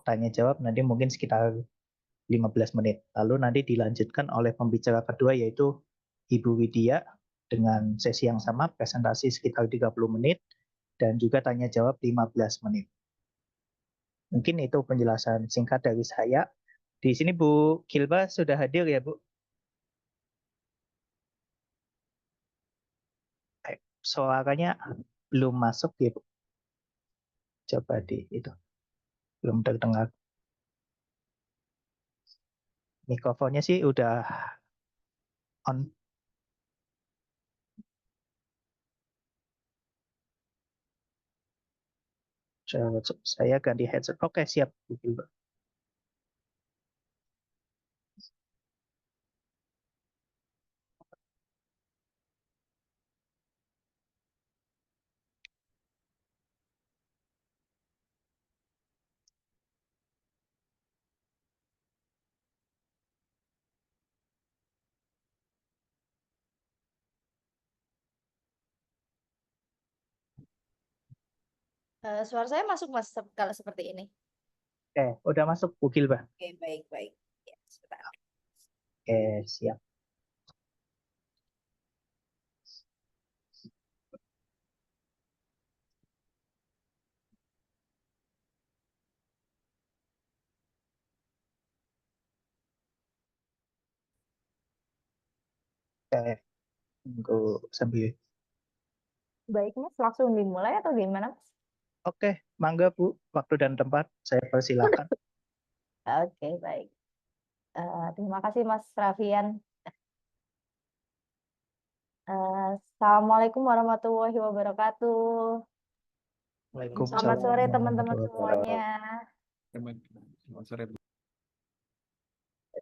tanya jawab nanti mungkin sekitar 15 menit. Lalu nanti dilanjutkan oleh pembicara kedua yaitu Ibu Widya dengan sesi yang sama, presentasi sekitar 30 menit dan juga tanya jawab 15 menit. Mungkin itu penjelasan singkat dari saya. Di sini Bu Gilba sudah hadir ya, Bu? Suaranya belum masuk ya, Bu. Coba di itu. Belum terdengar. Mikrofonnya sih udah on. Saya ganti headset. Oke, siap, Bu Gilba. Suara saya masuk Mas kalau seperti ini. Udah masuk Bu Gilba. Oke, baik. Ya, sebentar. Oke, siap. Tunggu sambil. Baik Mas, langsung dimulai atau gimana Mas? Oke, mangga Bu, waktu dan tempat saya persilakan. Oke, baik. Terima kasih Mas Raffian. Assalamualaikum warahmatullahi wabarakatuh. Selamat sore teman-teman semuanya. Selamat sore, Bu.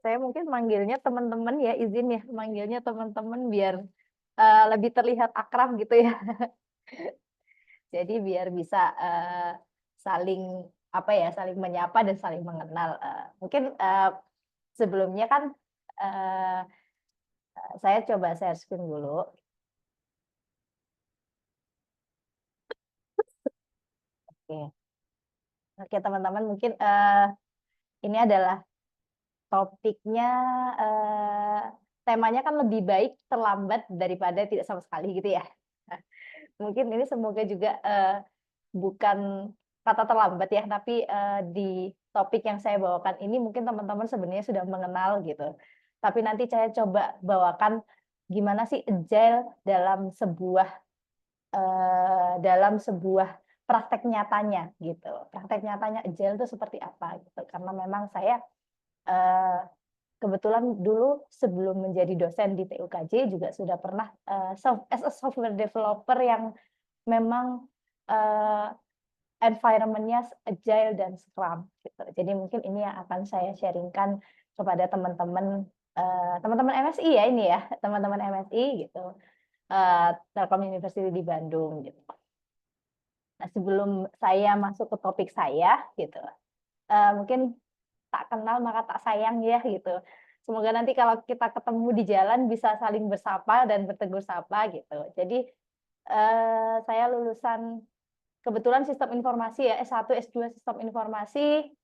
Saya mungkin manggilnya teman-teman ya, izin ya, manggilnya teman-teman biar lebih terlihat akrab gitu ya. Jadi biar bisa saling apa ya, saling menyapa dan saling mengenal. Mungkin sebelumnya kan saya coba share screen dulu. Oke teman-teman, mungkin ini adalah topiknya, temanya kan lebih baik terlambat daripada tidak sama sekali gitu ya. Mungkin ini semoga juga bukan kata terlambat ya, tapi di topik yang saya bawakan ini mungkin teman-teman sebenarnya sudah mengenal gitu. Tapi nanti saya coba bawakan gimana sih agile dalam sebuah praktek nyatanya gitu. Praktek nyatanya agile itu seperti apa gitu. Karena memang saya kebetulan dulu sebelum menjadi dosen di TUKJ juga sudah pernah as a software developer yang memang environment-nya agile dan scrum gitu. Jadi mungkin ini yang akan saya sharingkan kepada teman-teman MSI ya ini ya, teman-teman MSI gitu. Telkom University di Bandung gitu. Nah, sebelum saya masuk ke topik saya gitu. Mungkin tak kenal maka tak sayang ya gitu. Semoga nanti kalau kita ketemu di jalan bisa saling bersapa dan bertegur sapa gitu. Jadi saya lulusan kebetulan sistem informasi ya, S1, S2 sistem informasi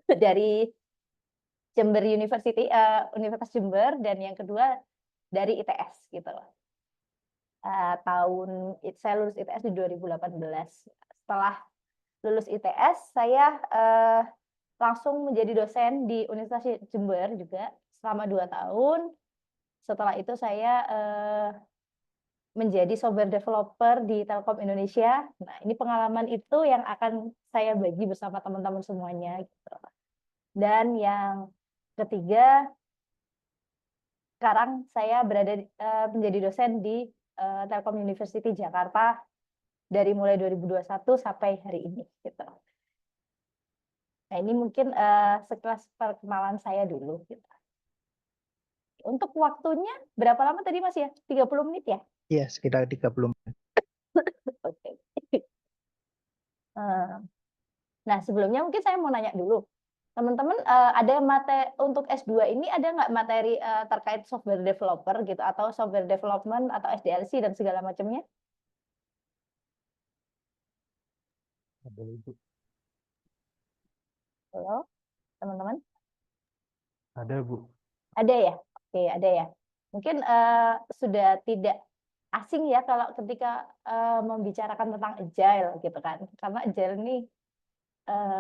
dari Jember University, Universitas Jember, dan yang kedua dari ITS gitu. Saya lulus ITS di 2018. Setelah lulus ITS, saya langsung menjadi dosen di Universitas Jember juga selama 2 tahun. Setelah itu saya menjadi software developer di Telkom Indonesia. Nah, ini pengalaman itu yang akan saya bagi bersama teman-teman semuanya. Gitu. Dan yang ketiga, sekarang saya menjadi dosen di Telkom University Jakarta dari mulai 2021 sampai hari ini. Gitu. Nah, ini mungkin sekelas perkenalan saya dulu. Gitu. Untuk waktunya berapa lama tadi Mas ya? 30 menit ya? Iya, sekitar 30 menit. Oke. Nah, sebelumnya mungkin saya mau nanya dulu. Teman-teman, ada materi untuk S2 ini ada nggak materi terkait software developer gitu atau software development atau SDLC dan segala macamnya? Halo, teman-teman? Ada, Bu. Ada ya? Oke, ada ya. Mungkin sudah tidak asing ya kalau ketika membicarakan tentang agile gitu kan. Karena agile ini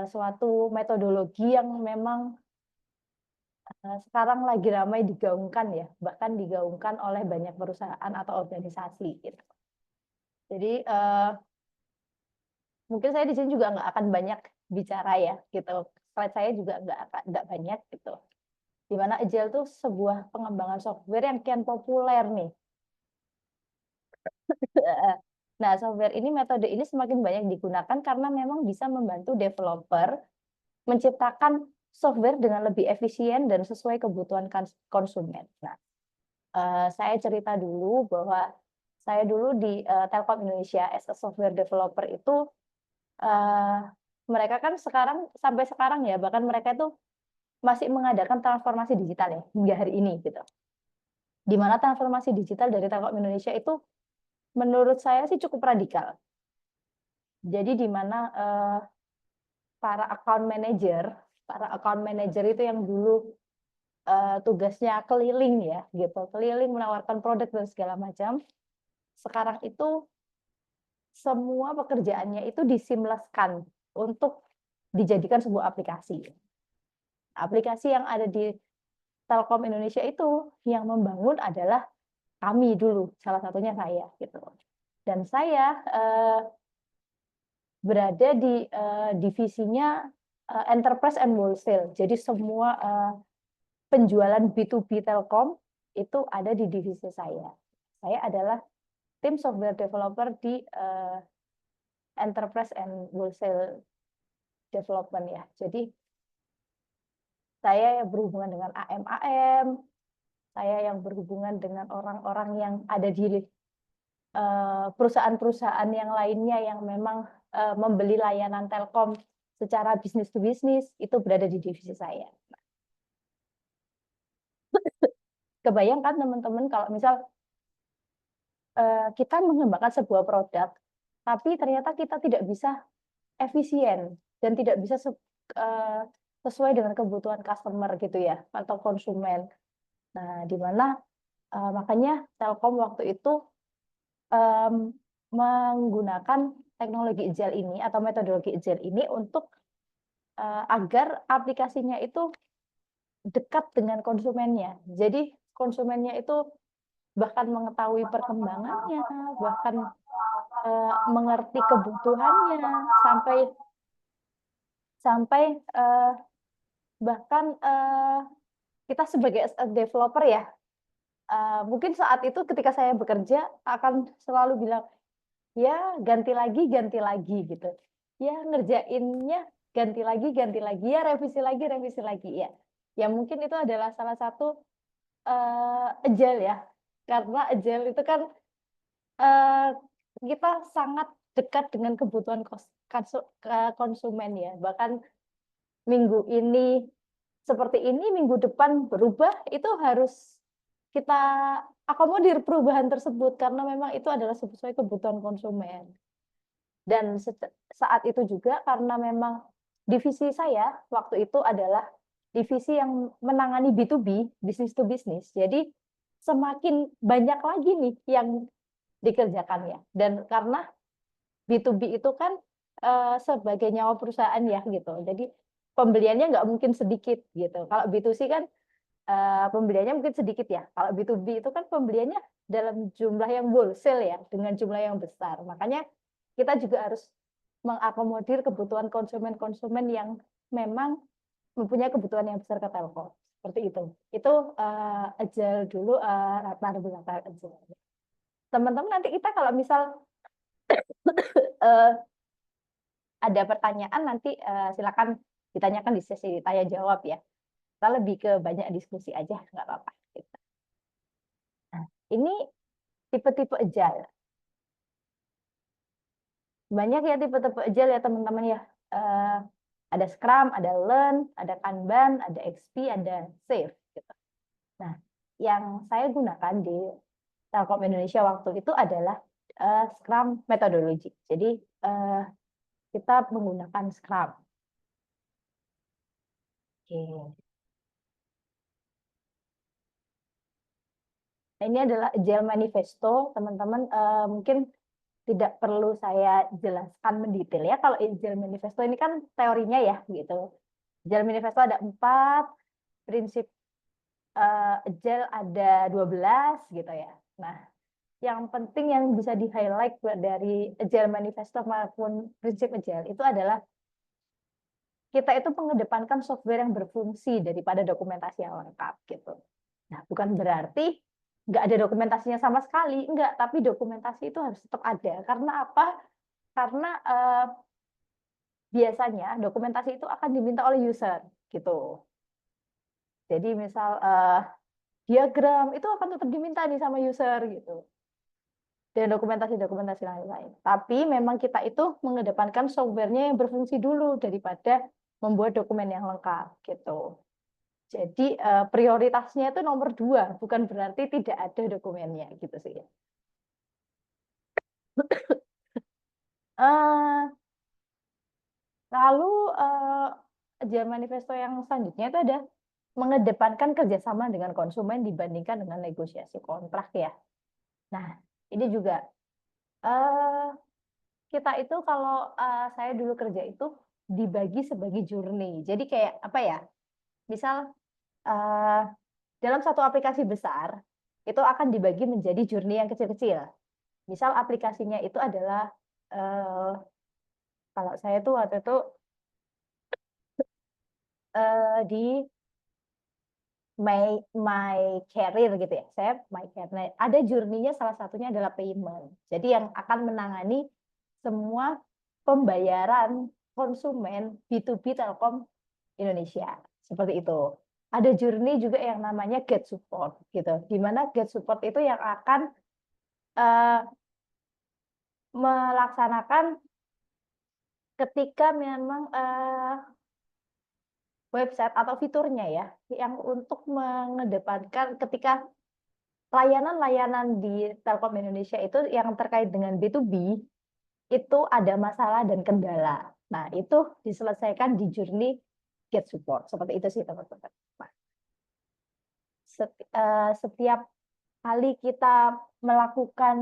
suatu metodologi yang memang sekarang lagi ramai digaungkan ya, bahkan digaungkan oleh banyak perusahaan atau organisasi gitu. Jadi mungkin saya di sini juga nggak akan banyak bicara ya gitu. Slide saya juga nggak banyak gitu. Di mana agile itu sebuah pengembangan software yang kian populer nih. Nah, software ini, metode ini semakin banyak digunakan karena memang bisa membantu developer menciptakan software dengan lebih efisien dan sesuai kebutuhan konsumen. Nah, saya cerita dulu bahwa saya dulu di Telkom Indonesia as a software developer itu mereka kan sekarang sampai sekarang ya, bahkan mereka itu masih mengadakan transformasi digital ya hingga hari ini gitu. Di mana transformasi digital dari Telkom Indonesia itu menurut saya sih cukup radikal. Jadi di mana para account manager itu yang dulu tugasnya keliling ya gitu, keliling menawarkan produk dan segala macam. Sekarang itu semua pekerjaannya itu disimleskan untuk dijadikan sebuah aplikasi. Aplikasi yang ada di Telkom Indonesia itu yang membangun adalah kami dulu, salah satunya saya gitu. Dan saya berada di divisinya enterprise and wholesale. Jadi semua penjualan B2B Telkom itu ada di divisi saya. Saya adalah tim software developer di enterprise and wholesale development ya. Jadi saya yang berhubungan dengan AM, saya yang berhubungan dengan orang-orang yang ada di perusahaan-perusahaan yang lainnya yang memang membeli layanan Telkom secara bisnis to bisnis, itu berada di divisi saya. Kebayangkan teman-teman kalau misal kita mengembangkan sebuah produk, tapi ternyata kita tidak bisa efisien dan tidak bisa sesuai dengan kebutuhan customer gitu ya, atau konsumen. Nah, di mana makanya Telkom waktu itu menggunakan teknologi agile ini atau metodologi agile ini untuk agar aplikasinya itu dekat dengan konsumennya. Jadi konsumennya itu bahkan mengetahui perkembangannya, bahkan mengerti kebutuhannya, sampai bahkan kita sebagai developer ya, mungkin saat itu ketika saya bekerja akan selalu bilang, ya ganti lagi gitu. Ya ngerjainnya ganti lagi, ya revisi lagi ya. Ya mungkin itu adalah salah satu agile ya. Karena agile itu kan kita sangat dekat dengan kebutuhan konsumen ya. Bahkan minggu ini seperti ini, minggu depan berubah, itu harus kita akomodir perubahan tersebut karena memang itu adalah sesuai kebutuhan konsumen. Dan saat itu juga karena memang divisi saya waktu itu adalah divisi yang menangani B2B, business to business. Jadi semakin banyak lagi nih yang dikerjakan ya. Dan karena B2B itu kan sebagai nyawa perusahaan ya gitu. Jadi pembeliannya nggak mungkin sedikit gitu. Kalau B2C kan pembeliannya mungkin sedikit ya. Kalau B2B itu kan pembeliannya dalam jumlah yang wholesale ya, dengan jumlah yang besar. Makanya kita juga harus mengakomodir kebutuhan konsumen-konsumen yang memang mempunyai kebutuhan yang besar ke Telkom. Seperti itu. Itu agile dulu latar belakang agile. Teman-teman nanti kita kalau misal ada pertanyaan nanti silakan ditanyakan di sesi tanya jawab ya. Kita lebih ke banyak diskusi aja, nggak apa-apa. Gitu. Nah, ini tipe-tipe agile. Banyak ya tipe-tipe agile ya teman-teman ya. Ada Scrum, ada Learn, ada Kanban, ada XP, ada Safe. Gitu. Nah, yang saya gunakan di Telkom Indonesia waktu itu adalah Scrum methodology. Jadi kita menggunakan Scrum. Oke. Nah, ini adalah Agile Manifesto, teman-teman. Mungkin tidak perlu saya jelaskan mendetail ya. Kalau Agile Manifesto ini kan teorinya ya, gitu. Agile Manifesto ada 4, prinsip Agile ada 12, gitu ya. Nah, yang penting yang bisa di-highlight dari Agile Manifesto maupun prinsip Agile itu adalah kita itu mengedepankan software yang berfungsi daripada dokumentasi yang lengkap, gitu. Nah, bukan berarti nggak ada dokumentasinya sama sekali, enggak, tapi dokumentasi itu harus tetap ada. Karena apa? Karena biasanya dokumentasi itu akan diminta oleh user, gitu. Jadi misal diagram itu akan tetap diminta nih sama user, gitu. Dan dokumentasi-dokumentasi lain-lain. Tapi memang kita itu mengedepankan software-nya yang berfungsi dulu daripada membuat dokumen yang lengkap, gitu. Jadi prioritasnya itu nomor 2, bukan berarti tidak ada dokumennya, gitu sih. Lalu Agile Manifesto yang selanjutnya itu ada mengedepankan kerjasama dengan konsumen dibandingkan dengan negosiasi kontrak ya. Nah, ini juga kita itu kalau saya dulu kerja itu dibagi sebagai journey. Jadi kayak apa ya? Misal dalam satu aplikasi besar itu akan dibagi menjadi journey yang kecil-kecil. Misal aplikasinya itu adalah kalau saya tuh waktu itu di my career gitu ya. Saya my career. Ada journey-nya, salah satunya adalah payment. Jadi yang akan menangani semua pembayaran konsumen B2B Telkom Indonesia. Seperti itu. Ada journey juga yang namanya get support gitu. Di mana get support itu yang akan melaksanakan ketika memang website atau fiturnya ya yang untuk mengedepankan ketika layanan-layanan di Telkom Indonesia itu yang terkait dengan B2B itu ada masalah dan kendala. Nah, itu diselesaikan di journey get support. Seperti itu sih, teman-teman. Setiap kali kita melakukan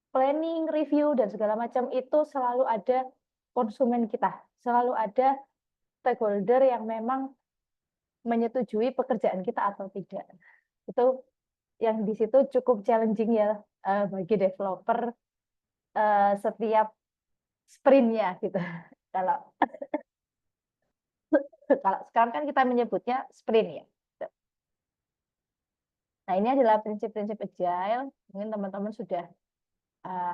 planning, review, dan segala macam itu selalu ada konsumen kita. Selalu ada stakeholder yang memang menyetujui pekerjaan kita atau tidak. Itu yang di situ cukup challenging ya bagi developer setiap sprintnya gitu. Kalau kalau sekarang kan kita menyebutnya sprint ya. Nah, ini adalah prinsip-prinsip agile. Mungkin teman-teman sudah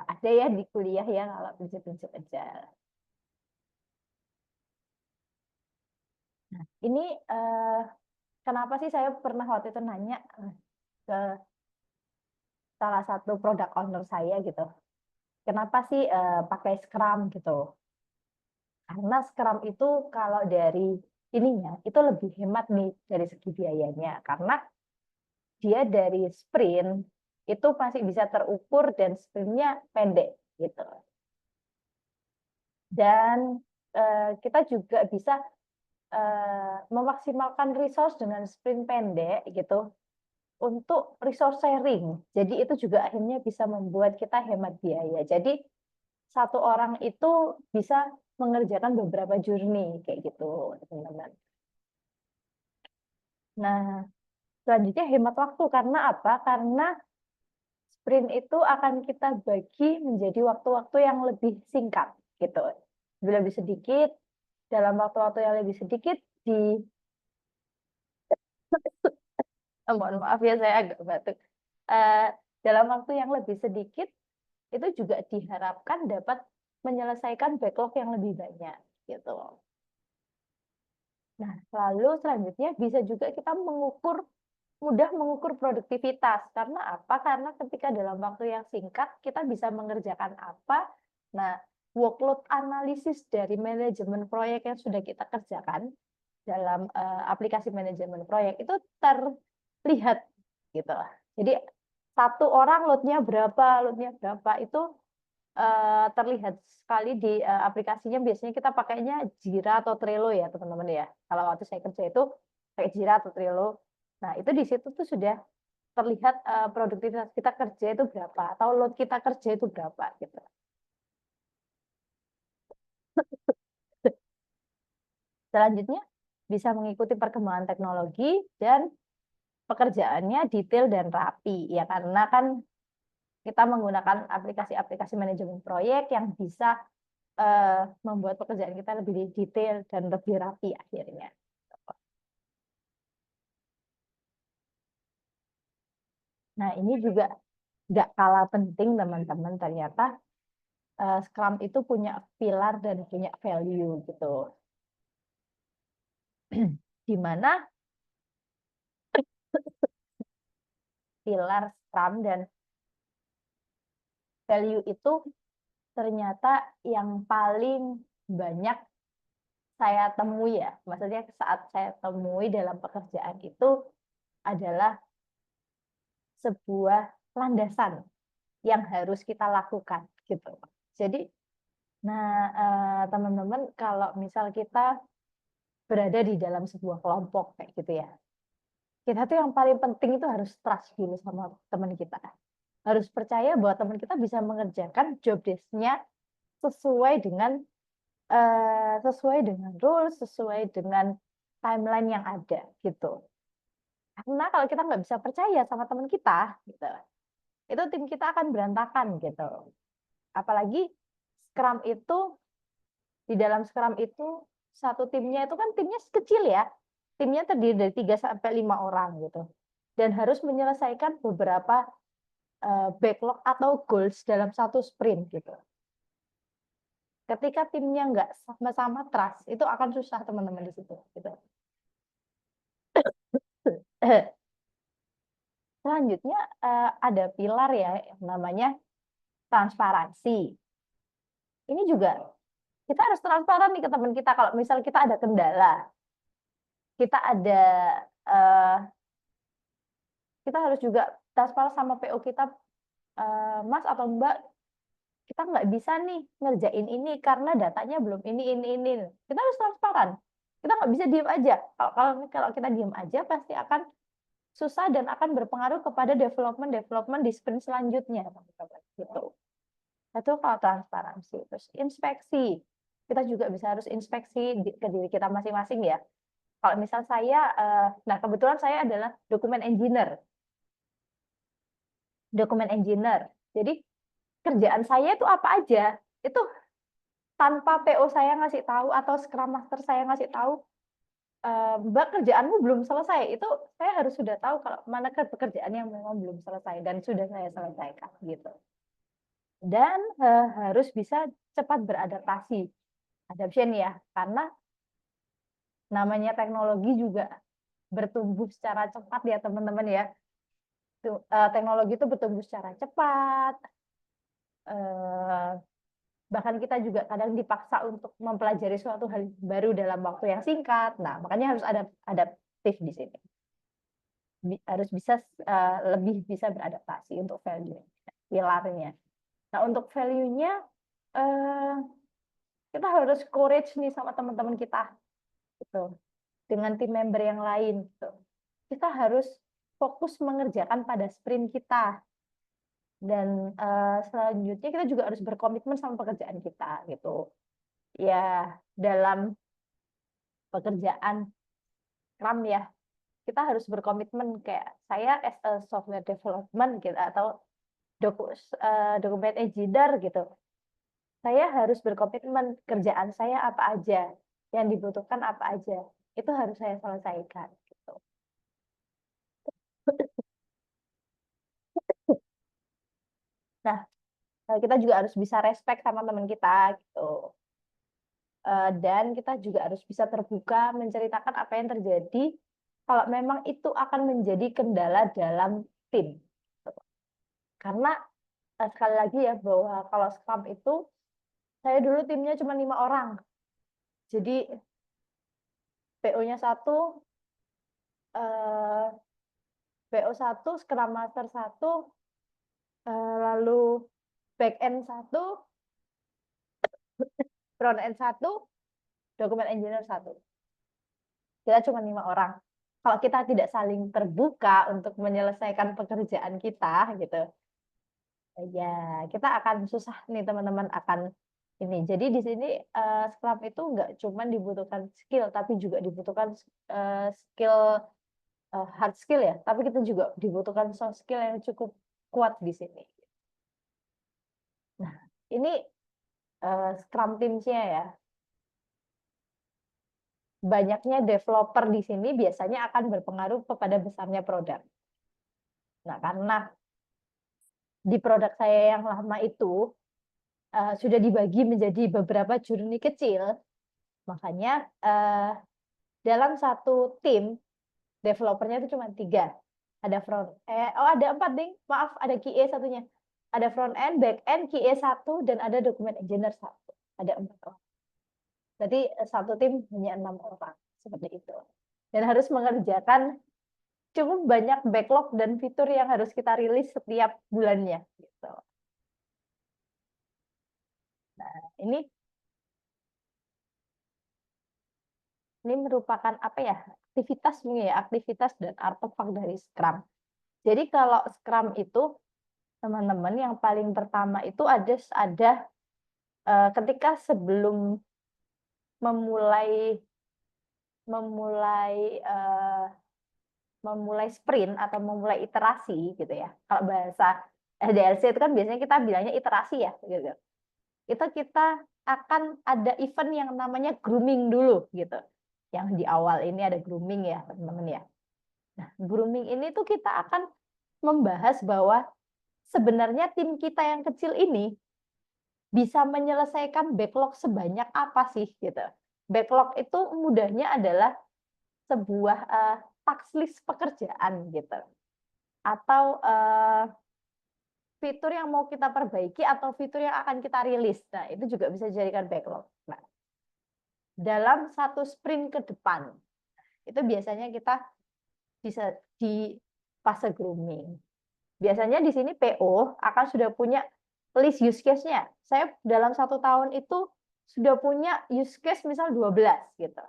ada ya di kuliah ya kalau prinsip-prinsip agile. Nah, ini kenapa sih saya pernah waktu itu nanya ke salah satu product owner saya gitu. Kenapa sih pakai Scrum gitu? Karena Scrum itu kalau dari ininya itu lebih hemat nih dari segi biayanya. Karena dia dari sprint itu masih bisa terukur dan sprintnya pendek gitu. Dan kita juga bisa memaksimalkan resource dengan sprint pendek gitu untuk resource sharing. Jadi itu juga akhirnya bisa membuat kita hemat biaya. Jadi satu orang itu bisa mengerjakan beberapa journey kayak gitu, teman-teman. Nah, selanjutnya hemat waktu karena apa? Karena sprint itu akan kita bagi menjadi waktu-waktu yang lebih singkat gitu. Lebih sedikit dalam waktu-waktu yang lebih sedikit di mohon maaf ya saya agak batuk. Dalam waktu yang lebih sedikit itu juga diharapkan dapat menyelesaikan backlog yang lebih banyak gitu. Nah, lalu selanjutnya bisa juga kita mudah mengukur produktivitas. Karena apa? Karena ketika dalam waktu yang singkat kita bisa mengerjakan apa. Nah, workload analisis dari manajemen proyek yang sudah kita kerjakan dalam aplikasi manajemen proyek itu terlihat gitu. Jadi satu orang loadnya berapa itu terlihat sekali di aplikasinya. Biasanya kita pakainya Jira atau Trello ya teman-teman ya. Kalau waktu saya kerja itu pakai Jira atau Trello. Nah itu di situ tuh sudah terlihat produktivitas kita kerja itu berapa atau load kita kerja itu berapa gitu. Selanjutnya bisa mengikuti perkembangan teknologi dan pekerjaannya detail dan rapi ya, karena kan kita menggunakan aplikasi-aplikasi manajemen proyek yang bisa membuat pekerjaan kita lebih detail dan lebih rapi akhirnya. Nah ini juga nggak kalah penting teman-teman, ternyata Scrum itu punya pilar dan punya value gitu. Di mana pilar Scrum dan value itu ternyata yang paling banyak saya temui ya. Maksudnya saat saya temui dalam pekerjaan itu adalah sebuah landasan yang harus kita lakukan gitu. Jadi, teman-teman kalau misal kita berada di dalam sebuah kelompok kayak gitu ya, kita tuh yang paling penting itu harus trust dulu sama teman kita. Harus percaya bahwa teman kita bisa mengerjakan job desk-nya sesuai dengan rules, sesuai dengan timeline yang ada gitu. Karena kalau kita nggak bisa percaya sama teman kita, gitu, itu tim kita akan berantakan gitu. Apalagi Scrum itu, di dalam Scrum itu satu timnya itu kan timnya kecil ya, timnya terdiri dari 3 sampai 5 orang gitu, dan harus menyelesaikan beberapa backlog atau goals dalam satu sprint gitu. Ketika timnya nggak sama-sama trust, itu akan susah teman-teman di situ gitu. Selanjutnya ada pilar ya yang namanya transparansi. Ini juga kita harus transparan nih ke teman kita. Kalau misal kita ada kendala, kita ada kita harus juga transparan sama PO kita, Mas atau Mbak, kita nggak bisa nih ngerjain ini karena datanya belum ini. Kita harus transparan. Kita nggak bisa diem aja. Kalau kita diem aja pasti akan susah dan akan berpengaruh kepada development di sprint selanjutnya, teman-teman. Gitu. Itu kalau transparansi. Terus inspeksi. Kita juga bisa harus inspeksi ke diri kita masing-masing ya. Kalau misal saya, nah kebetulan saya adalah dokumen engineer. Jadi kerjaan saya itu apa aja, itu tanpa PO saya ngasih tahu atau Scrum Master saya ngasih tahu, Mbak kerjaanmu belum selesai, itu saya harus sudah tahu kalau mana pekerjaan yang memang belum selesai dan sudah saya selesaikan gitu. Dan harus bisa cepat beradaptasi, adaptation ya, karena namanya teknologi juga bertumbuh secara cepat ya teman-teman ya. Teknologi itu bertumbuh secara cepat, bahkan kita juga kadang dipaksa untuk mempelajari suatu hal baru dalam waktu yang singkat. Nah, makanya harus adaptif di sini. Harus bisa lebih bisa beradaptasi untuk value pilarnya. Nah, untuk value-nya kita harus courage nih sama teman-teman kita gitu. Dengan tim member yang lain gitu. Kita harus fokus mengerjakan pada sprint kita. Dan selanjutnya kita juga harus berkomitmen sama pekerjaan kita gitu. Ya, dalam pekerjaan Scrum ya, kita harus berkomitmen kayak saya as a software development gitu atau dokumen engineer gitu. Saya harus berkomitmen kerjaan saya apa aja, yang dibutuhkan apa aja. Itu harus saya selesaikan gitu. Nah, kita juga harus bisa respect sama teman kita gitu. Dan kita juga harus bisa terbuka menceritakan apa yang terjadi kalau memang itu akan menjadi kendala dalam tim. Karena sekali lagi ya bahwa kalau Scrum itu saya dulu timnya cuma 5 orang. Jadi PO-nya 1, PO 1, Scrum Master 1, lalu back end 1, front end 1, dokumen engineer 1. Kita cuma 5 orang. Kalau kita tidak saling terbuka untuk menyelesaikan pekerjaan kita gitu, ya kita akan susah nih teman-teman akan ini. Jadi di sini Scrum itu nggak cuma dibutuhkan skill, tapi juga dibutuhkan skill hard skill ya, tapi kita juga dibutuhkan soft skill yang cukup kuat di sini. Nah, ini Scrum Teams-nya ya. Banyaknya developer di sini biasanya akan berpengaruh kepada besarnya produk. Nah, karena di produk saya yang lama itu sudah dibagi menjadi beberapa journey kecil, makanya dalam satu tim developernya itu cuma 3. Ada ada 4 ding, maaf ada QA satunya. Ada front end, back end, QA 1 dan ada dokumen engineer 1. Ada 4 orang. Berarti satu tim hanya 6 orang seperti itu. Dan harus mengerjakan cukup banyak backlog dan fitur yang harus kita rilis setiap bulannya gitu. Nah, ini merupakan apa ya? Aktivitas dan artefak dari Scrum. Jadi kalau Scrum itu teman-teman yang paling pertama itu ada ketika sebelum memulai sprint atau memulai iterasi gitu ya. Kalau bahasa SDLC itu kan biasanya kita bilangnya iterasi ya gitu. Itu kita akan ada event yang namanya grooming dulu gitu. Yang di awal ini ada grooming ya, teman-teman ya. Nah, grooming ini tuh kita akan membahas bahwa sebenarnya tim kita yang kecil ini bisa menyelesaikan backlog sebanyak apa sih gitu. Backlog itu mudahnya adalah sebuah task list pekerjaan gitu. Atau fitur yang mau kita perbaiki atau fitur yang akan kita rilis. Nah, itu juga bisa dijadikan backlog. Nah, dalam satu sprint ke depan, itu biasanya kita bisa di fase grooming. Biasanya di sini PO akan sudah punya list use case-nya. Saya dalam 1 tahun itu sudah punya use case misal 12 gitu.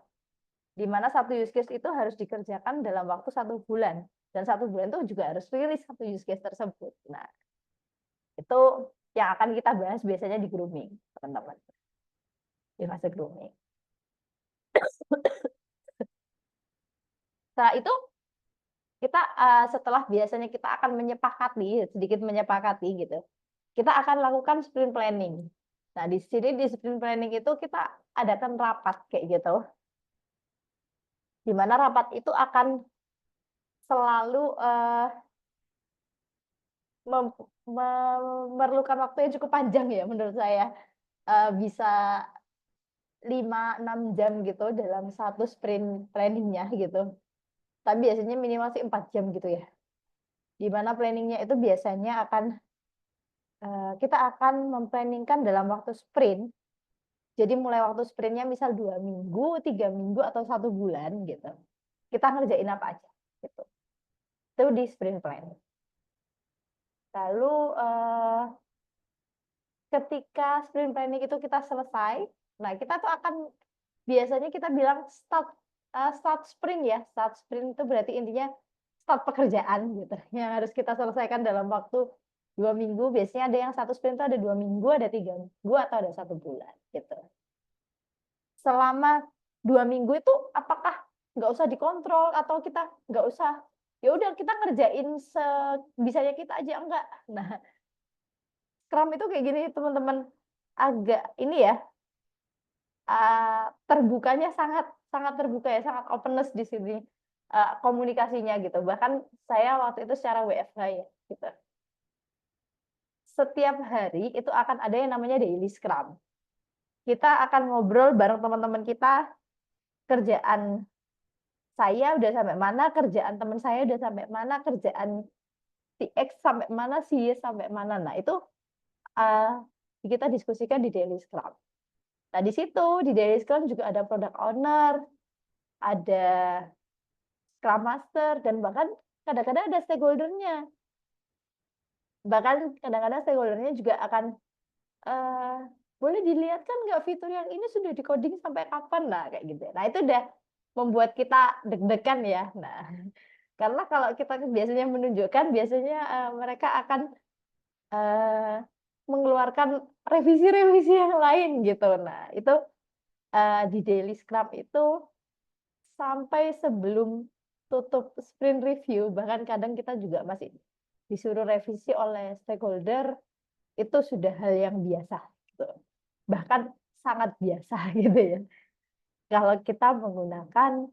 Di mana satu use case itu harus dikerjakan dalam waktu 1 bulan. Dan 1 bulan itu juga harus rilis satu use case tersebut. Nah, itu yang akan kita bahas biasanya di grooming, teman-teman. Di fase grooming. Setelah itu kita setelah biasanya kita akan sedikit menyepakati gitu. Kita akan lakukan sprint planning. Nah, di sini di sprint planning itu kita adakan rapat kayak gitu. Di mana rapat itu akan selalu memerlukan waktu yang cukup panjang ya menurut saya. Bisa 5-6 jam gitu dalam satu sprint planningnya gitu. Tapi biasanya minimal sih 4 jam gitu ya. Di mana planningnya itu biasanya kita akan memplanningkan dalam waktu sprint. Jadi mulai waktu sprintnya misal 2 minggu, 3 minggu, atau 1 bulan gitu. Kita ngerjain apa aja gitu. Itu di sprint planning. Lalu ketika sprint planning itu kita selesai, nah kita tuh akan biasanya kita bilang start sprint ya. Start sprint itu berarti intinya start pekerjaan gitu. Yang harus kita selesaikan dalam waktu 2 minggu. Biasanya ada yang satu sprint itu ada 2 minggu, ada 3 minggu, atau ada 1 bulan gitu. Selama 2 minggu itu apakah nggak usah dikontrol atau kita nggak usah, ya udah kita ngerjain sebisanya kita aja, enggak. Nah, Scrum itu kayak gini teman-teman, agak ini ya, terbukanya sangat terbuka ya, sangat openness di sini komunikasinya gitu. Bahkan saya waktu itu secara WFH ya gitu. Setiap hari itu akan ada yang namanya daily Scrum. Kita akan ngobrol bareng teman-teman kita, kerjaan saya udah sampai mana, kerjaan teman saya udah sampai mana, kerjaan si X sampai mana, si Y sampai mana. Nah, itu kita diskusikan di daily Scrum. Nah, di situ di daily Scrum juga ada product owner, ada Scrum Master, dan bahkan kadang-kadang ada stakeholder-nya. Bahkan kadang-kadang stakeholder-nya juga akan boleh dilihat kan nggak fitur yang ini sudah di-coding sampai kapan? Nah, kayak gitu. Nah, itu udah membuat kita deg-degan ya. Nah, karena kalau kita biasanya menunjukkan, biasanya mereka akan mengeluarkan revisi-revisi yang lain gitu. Nah, itu di daily scrum itu sampai sebelum tutup sprint review, bahkan kadang kita juga masih disuruh revisi oleh stakeholder, itu sudah hal yang biasa gitu. Bahkan sangat biasa gitu ya. Kalau kita menggunakan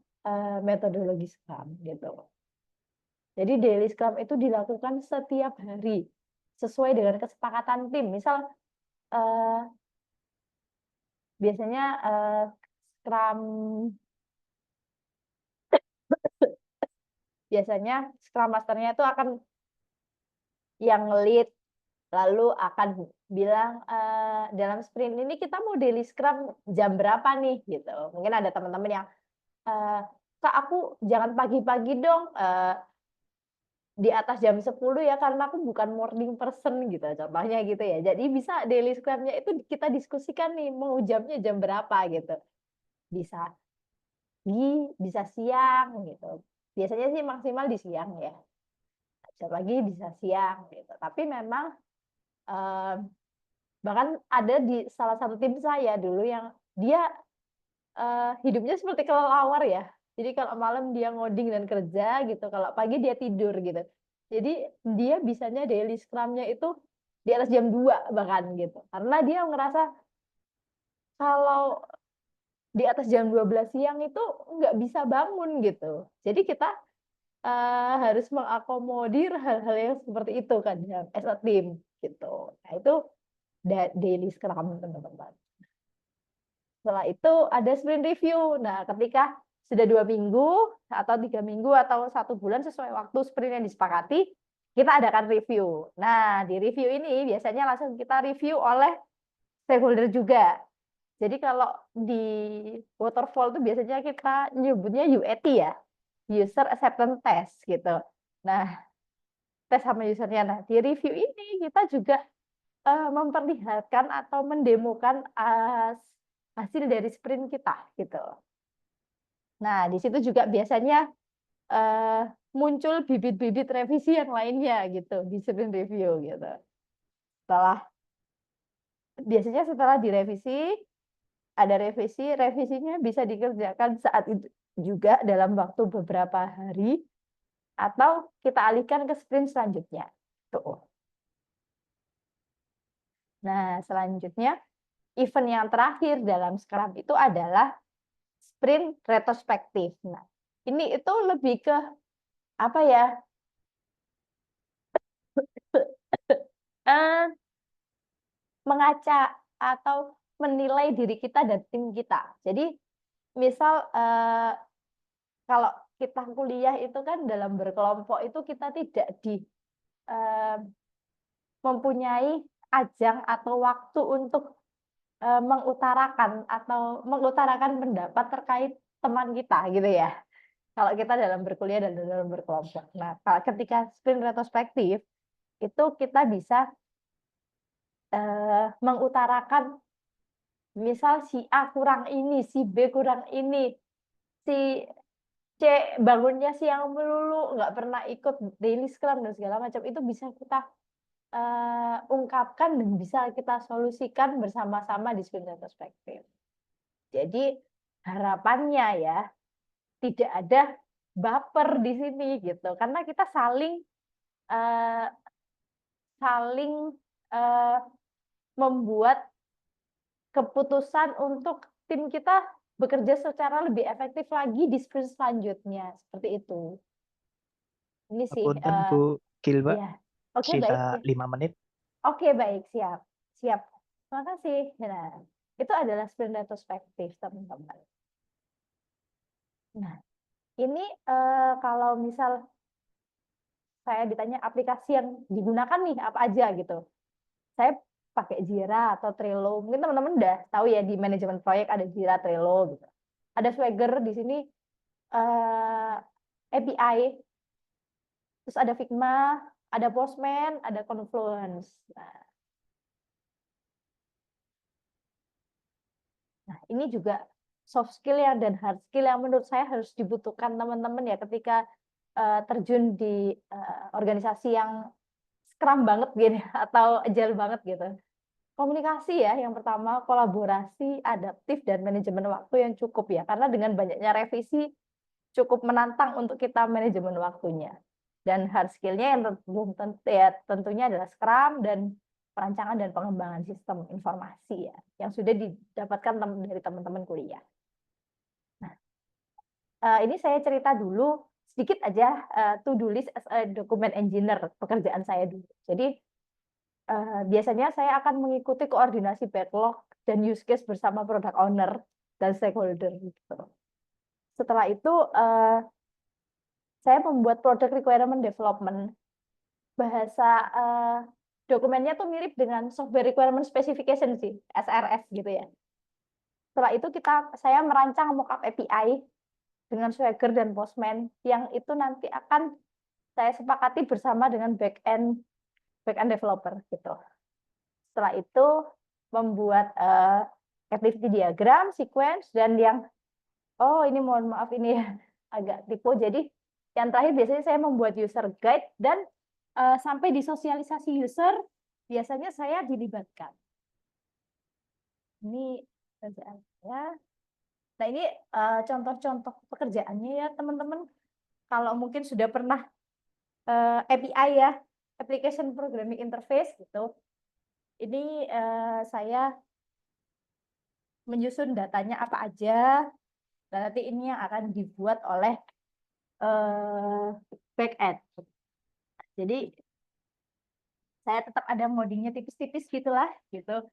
metodologi Scrum gitu. Jadi daily Scrum itu dilakukan setiap hari sesuai dengan kesepakatan tim. Misal biasanya Scrum Scrum Master-nya itu akan yang lead, lalu akan bilang dalam sprint ini kita mau daily Scrum jam berapa nih gitu. Mungkin ada teman-teman yang Kak, aku jangan pagi-pagi dong, di atas jam 10 ya karena aku bukan morning person gitu, contohnya gitu ya. Jadi bisa daily scrum-nya itu kita diskusikan nih mau jamnya jam berapa gitu. Bisa pagi, bisa siang gitu. Biasanya sih maksimal di siang ya. Bisa pagi, bisa siang gitu. Tapi memang bahkan ada di salah satu tim saya dulu yang dia hidupnya seperti kelelawar ya. Jadi kalau malam dia ngoding dan kerja gitu, kalau pagi dia tidur gitu. Jadi dia bisanya daily scrum-nya itu di atas jam 2 bahkan gitu. Karena dia ngerasa kalau di atas jam 12 siang itu nggak bisa bangun gitu. Jadi kita harus mengakomodir hal-hal yang seperti itu kan ya, as a team gitu. Nah, itu daily scrum teman-teman. Setelah itu ada sprint review. Nah, ketika sudah 2 minggu atau 3 minggu atau 1 bulan sesuai waktu sprint yang disepakati, kita adakan review. Nah, di review ini biasanya langsung kita review oleh stakeholder juga. Jadi kalau di waterfall itu biasanya kita nyebutnya UAT ya, user acceptance test gitu. Nah, tes sama usernya. Nah, di review ini kita juga memperlihatkan atau mendemokan hasil dari sprint kita gitu. Nah, di situ juga biasanya muncul bibit-bibit revisi yang lainnya gitu di sprint review gitu. Biasanya setelah direvisi, ada revisinya bisa dikerjakan saat itu juga dalam waktu beberapa hari atau kita alihkan ke sprint selanjutnya. Tuh. Nah, selanjutnya event yang terakhir dalam Scrum itu adalah sprint retrospektif. Nah, ini itu lebih ke apa ya? Mengaca atau menilai diri kita dan tim kita. Jadi, misal kalau kita kuliah itu kan dalam berkelompok itu kita tidak mempunyai ajang atau waktu untuk mengutarakan pendapat terkait teman kita gitu ya. Kalau kita dalam berkuliah dan dalam berkelompok. Nah, ketika sprint retrospektif itu kita bisa mengutarakan misal si A kurang ini, si B kurang ini, si C bangunnya siang melulu, nggak pernah ikut daily scrum dan segala macam, itu bisa kita ungkapkan dan bisa kita solusikan bersama-sama di sprint retrospektif. Jadi harapannya ya tidak ada baper di sini gitu, karena kita saling membuat keputusan untuk tim kita bekerja secara lebih efektif lagi di sprint selanjutnya, seperti itu. Ini sih, Punten Bu Gilba, ya. Oke, sisa baik. 5 menit. Oke, baik, siap. Siap. Terima kasih. Nah, itu adalah sprint retrospektif, teman-teman. Nah, ini kalau misal saya ditanya aplikasi yang digunakan nih apa aja gitu. Saya pakai Jira atau Trello. Mungkin teman-teman udah tahu ya di manajemen proyek ada Jira, Trello gitu. Ada Swagger di sini API, terus ada Figma, ada Postman, ada Confluence. Nah, ini juga soft skill ya dan hard skill yang menurut saya harus dibutuhkan teman-teman ya ketika terjun di organisasi yang scrum banget gitu atau agile banget gitu. Komunikasi ya yang pertama, kolaborasi, adaptif dan manajemen waktu yang cukup ya. Karena dengan banyaknya revisi cukup menantang untuk kita manajemen waktunya. Dan hard skill-nya yang tentunya adalah Scrum dan perancangan dan pengembangan sistem informasi ya, yang sudah didapatkan dari teman-teman kuliah. Nah, ini saya cerita dulu sedikit aja to-do list as a document engineer pekerjaan saya dulu. Jadi biasanya saya akan mengikuti koordinasi backlog dan use case bersama product owner dan stakeholder gitu. Setelah itu saya membuat product requirement development. Bahasa dokumennya tuh mirip dengan software requirement specification sih, SRS gitu ya. Setelah itu saya merancang mockup API dengan Swagger dan Postman yang itu nanti akan saya sepakati bersama dengan back-end developer gitu. Setelah itu membuat activity diagram, sequence, dan yang ini mohon maaf ini ya agak typo. Jadi yang terakhir biasanya saya membuat user guide dan sampai di sosialisasi user biasanya saya dilibatkan. Ini pekerjaan saya. Nah ini contoh-contoh pekerjaannya ya teman-teman. Kalau mungkin sudah pernah API ya, Application Programming Interface gitu. Ini saya menyusun datanya apa aja. Dan nanti ini yang akan dibuat oleh back-end. Jadi saya tetap ada ngodingnya tipis-tipis gitulah gitu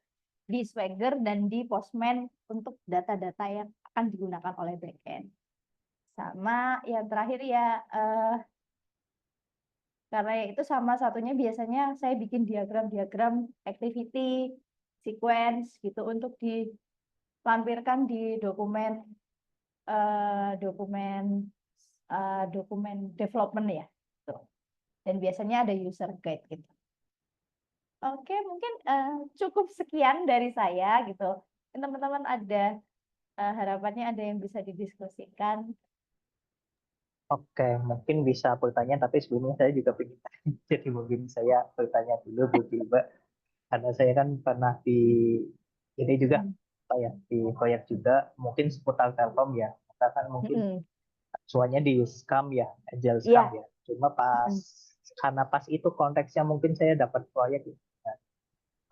di Swagger dan di Postman untuk data-data yang akan digunakan oleh back-end. Sama yang terakhir ya karena itu sama satunya biasanya saya bikin diagram-diagram activity, sequence gitu untuk dilampirkan di dokumen development ya. Dan biasanya ada user guide gitu. Oke, mungkin cukup sekian dari saya gitu. Teman-teman ada harapannya ada yang bisa didiskusikan. Oke, mungkin bisa bertanya, tapi sebelumnya saya juga ingin jadi mungkin saya bertanya dulu Bu Gilba, karena saya kan pernah di ini juga apa ya di proyek juga mungkin seputar Telkom ya, kita kan mungkin semuanya di Scrum ya, Agile Scrum ya. Cuma karena pas itu konteksnya mungkin saya dapat proyek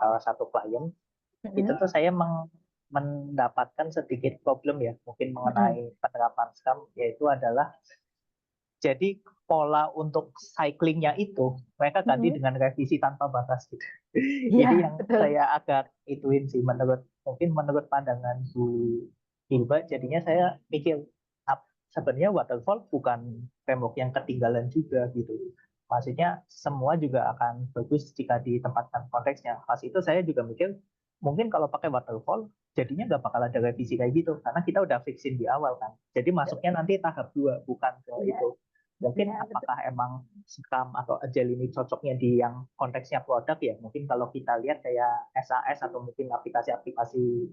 salah satu klien, itu tuh saya mendapatkan sedikit problem ya, mungkin mengenai penerapan Scrum, yaitu adalah jadi pola untuk cyclingnya itu mereka ganti dengan revisi tanpa batas gitu. Ini yang saya agak ituin sih mungkin menurut pandangan Bu Hilba, jadinya saya mikir sebenarnya waterfall bukan framework yang ketinggalan juga gitu. Maksudnya semua juga akan bagus jika ditempatkan konteksnya. Pas itu saya juga mikir mungkin kalau pakai waterfall jadinya nggak bakal ada revisi kayak gitu karena kita udah fixin di awal kan. Jadi masuknya nanti tahap 2 bukan ke itu. Mungkin apakah emang Scrum atau Agile ini cocoknya di yang konteksnya produk ya? Mungkin kalau kita lihat kayak SAS atau mungkin aplikasi-aplikasi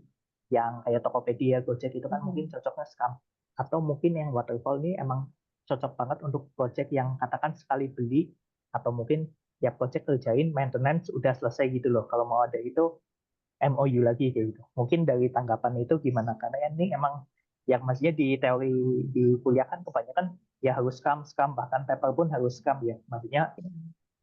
yang kayak Tokopedia, Gojek itu kan mungkin cocoknya Scrum. Atau mungkin yang waterfall ini emang cocok banget untuk project yang katakan sekali beli atau mungkin ya project kerjain maintenance udah selesai gitu loh. Kalau mau ada itu MOU lagi kayak gitu. Mungkin dari tanggapan itu gimana? Karena ini emang yang maksudnya di teori di kuliah kan kebanyakan ya harus Scrum, bahkan paper pun harus Scrum ya. Maksudnya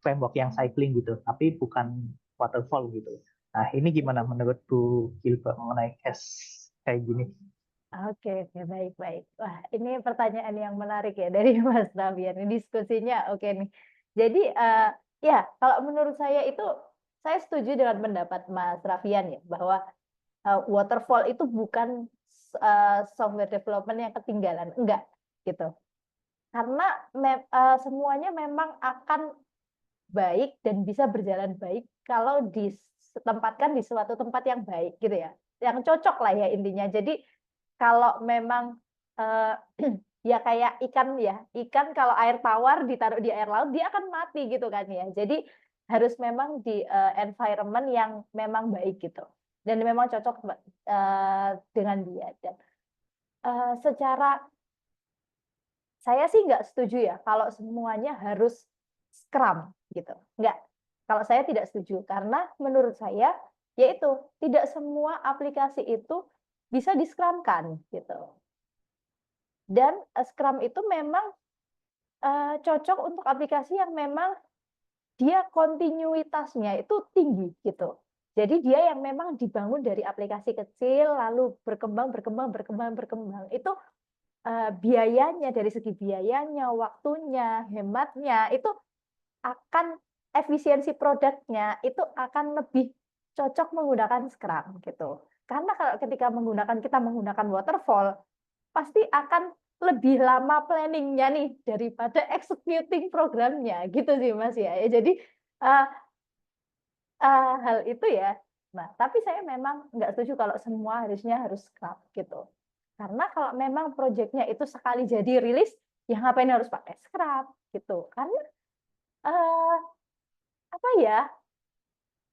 framework yang cycling gitu, tapi bukan waterfall gitu. Nah, ini gimana menurut Bu Gilbert mengenai case kayak gini? Oke, baik. Wah, ini pertanyaan yang menarik ya dari Mas Rabian. Ini diskusinya oke nih. Jadi ya kalau menurut saya itu saya setuju dengan pendapat Mas Rafian ya bahwa waterfall itu bukan software development yang ketinggalan, enggak gitu. Karena semuanya memang akan baik dan bisa berjalan baik kalau ditempatkan di suatu tempat yang baik gitu ya, yang cocok lah ya intinya. Jadi kalau memang ya kayak ikan kalau air tawar ditaruh di air laut dia akan mati gitu kan ya. Jadi harus memang di environment yang memang baik gitu dan memang cocok dengan dia. Dan secara saya sih nggak setuju ya kalau semuanya harus Scrum gitu. Nggak. Kalau saya tidak setuju karena menurut saya yaitu tidak semua aplikasi itu bisa di-Scrum-kan gitu. Dan Scrum itu memang cocok untuk aplikasi yang memang dia kontinuitasnya itu tinggi gitu. Jadi dia yang memang dibangun dari aplikasi kecil lalu berkembang. Itu biayanya, dari segi biayanya, waktunya, hematnya, itu akan efisiensi produknya itu akan lebih cocok menggunakan Scrum gitu. Karena kalau ketika kita menggunakan waterfall, pasti akan lebih lama planning-nya nih daripada executing programnya gitu sih Mas ya. Jadi hal itu ya. Nah, tapi saya memang nggak setuju kalau semua harus Scrum gitu. Karena kalau memang proyeknya itu sekali jadi rilis, ya ngapain harus pakai Scrum gitu. Karena apa ya,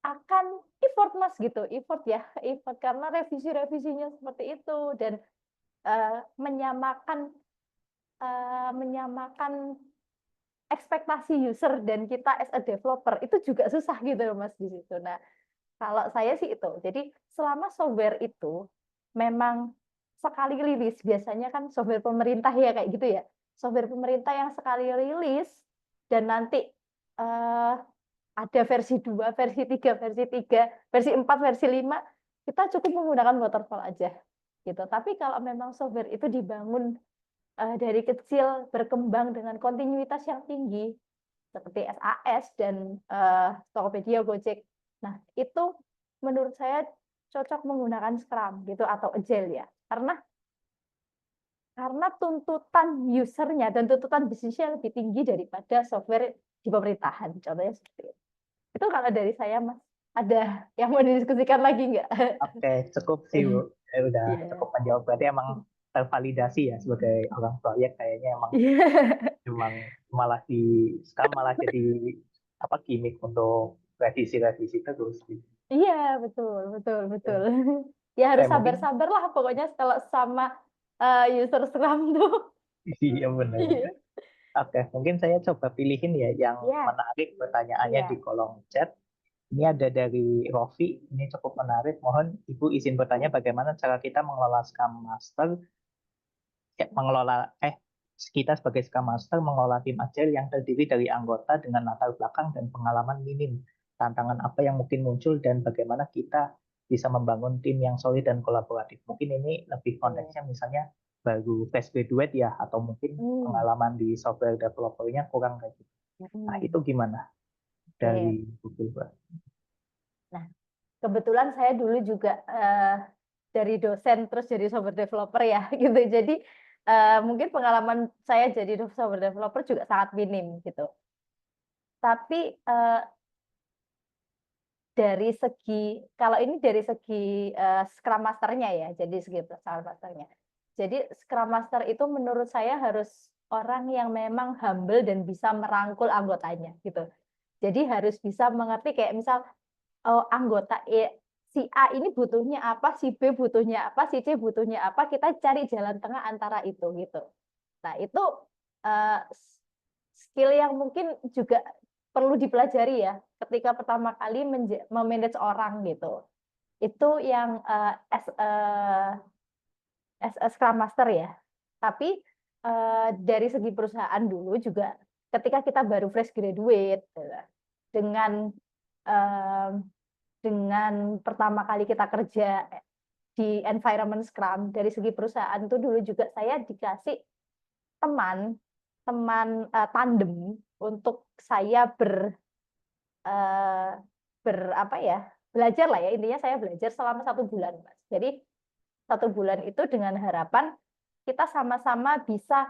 akan effort Mas gitu, effort karena revisi-revisinya seperti itu dan menyamakan ekspektasi user dan kita as a developer itu juga susah gitu loh Mas di situ. Nah, kalau saya sih itu. Jadi selama software itu memang sekali rilis, biasanya kan software pemerintah ya kayak gitu ya. Software pemerintah yang sekali rilis dan nanti ada versi 2, versi 3, versi 4, versi 5, kita cukup menggunakan waterfall aja gitu. Tapi kalau memang software itu dibangun dari kecil berkembang dengan kontinuitas yang tinggi seperti SAS dan Tokopedia, Gojek. Nah, itu menurut saya cocok menggunakan Scrum gitu atau Agile ya. Karena tuntutan usernya dan tuntutan bisnisnya lebih tinggi daripada software di pemerintahan. Contohnya seperti itu. Itu kalau dari saya, Mas. Ada yang mau didiskusikan lagi nggak? Oke, cukup sih Bu. Udah Iya. cukup menjawab. Berarti emang tervalidasi ya sebagai orang proyek, kayaknya emang malah malah jadi gimmick untuk revisi terus gitu. Iya, betul. Ya harus Mungkin sabar-sabar lah pokoknya kalau sama user Scrum tuh. iya benar. Iya. Oke, mungkin saya coba pilihin ya yang Iya, menarik pertanyaannya iya. di kolom chat. Ini ada dari Rofi, ini cukup menarik. Mohon Ibu izin bertanya bagaimana cara kita mengelola Scrum Master, kita sebagai Scrum Master mengelola tim Agile yang terdiri dari anggota dengan latar belakang dan pengalaman minim. Tantangan apa yang mungkin muncul dan bagaimana kita bisa membangun tim yang solid dan kolaboratif. Mungkin ini lebih konteksnya misalnya baru fresh graduate ya, atau mungkin Hmm. pengalaman di software developer-nya kurang kayak gitu. Nah, itu gimana Oke. dari Google, Pak? Nah, kebetulan saya dulu juga dari dosen terus jadi software developer ya gitu. Jadi mungkin pengalaman saya jadi software developer juga sangat minim gitu. Tapi kalau ini dari segi Scrum Master-nya ya, jadi segi Scrum Master-nya. Jadi Scrum Master itu menurut saya harus orang yang memang humble dan bisa merangkul anggotanya gitu. Jadi harus bisa mengerti kayak misal anggota si A ini butuhnya apa, si B butuhnya apa, si C butuhnya apa, kita cari jalan tengah antara itu gitu. Nah, itu skill yang mungkin juga perlu dipelajari ya ketika pertama kali memanage orang gitu. Itu yang as a Scrum Master ya. Tapi dari segi perusahaan dulu juga ketika kita baru fresh graduate dengan pertama kali kita kerja di environment Scrum, dari segi perusahaan itu dulu juga saya dikasih teman tandem untuk saya belajar lah ya, intinya saya belajar selama 1 bulan, Mas. Jadi 1 bulan itu dengan harapan kita sama-sama bisa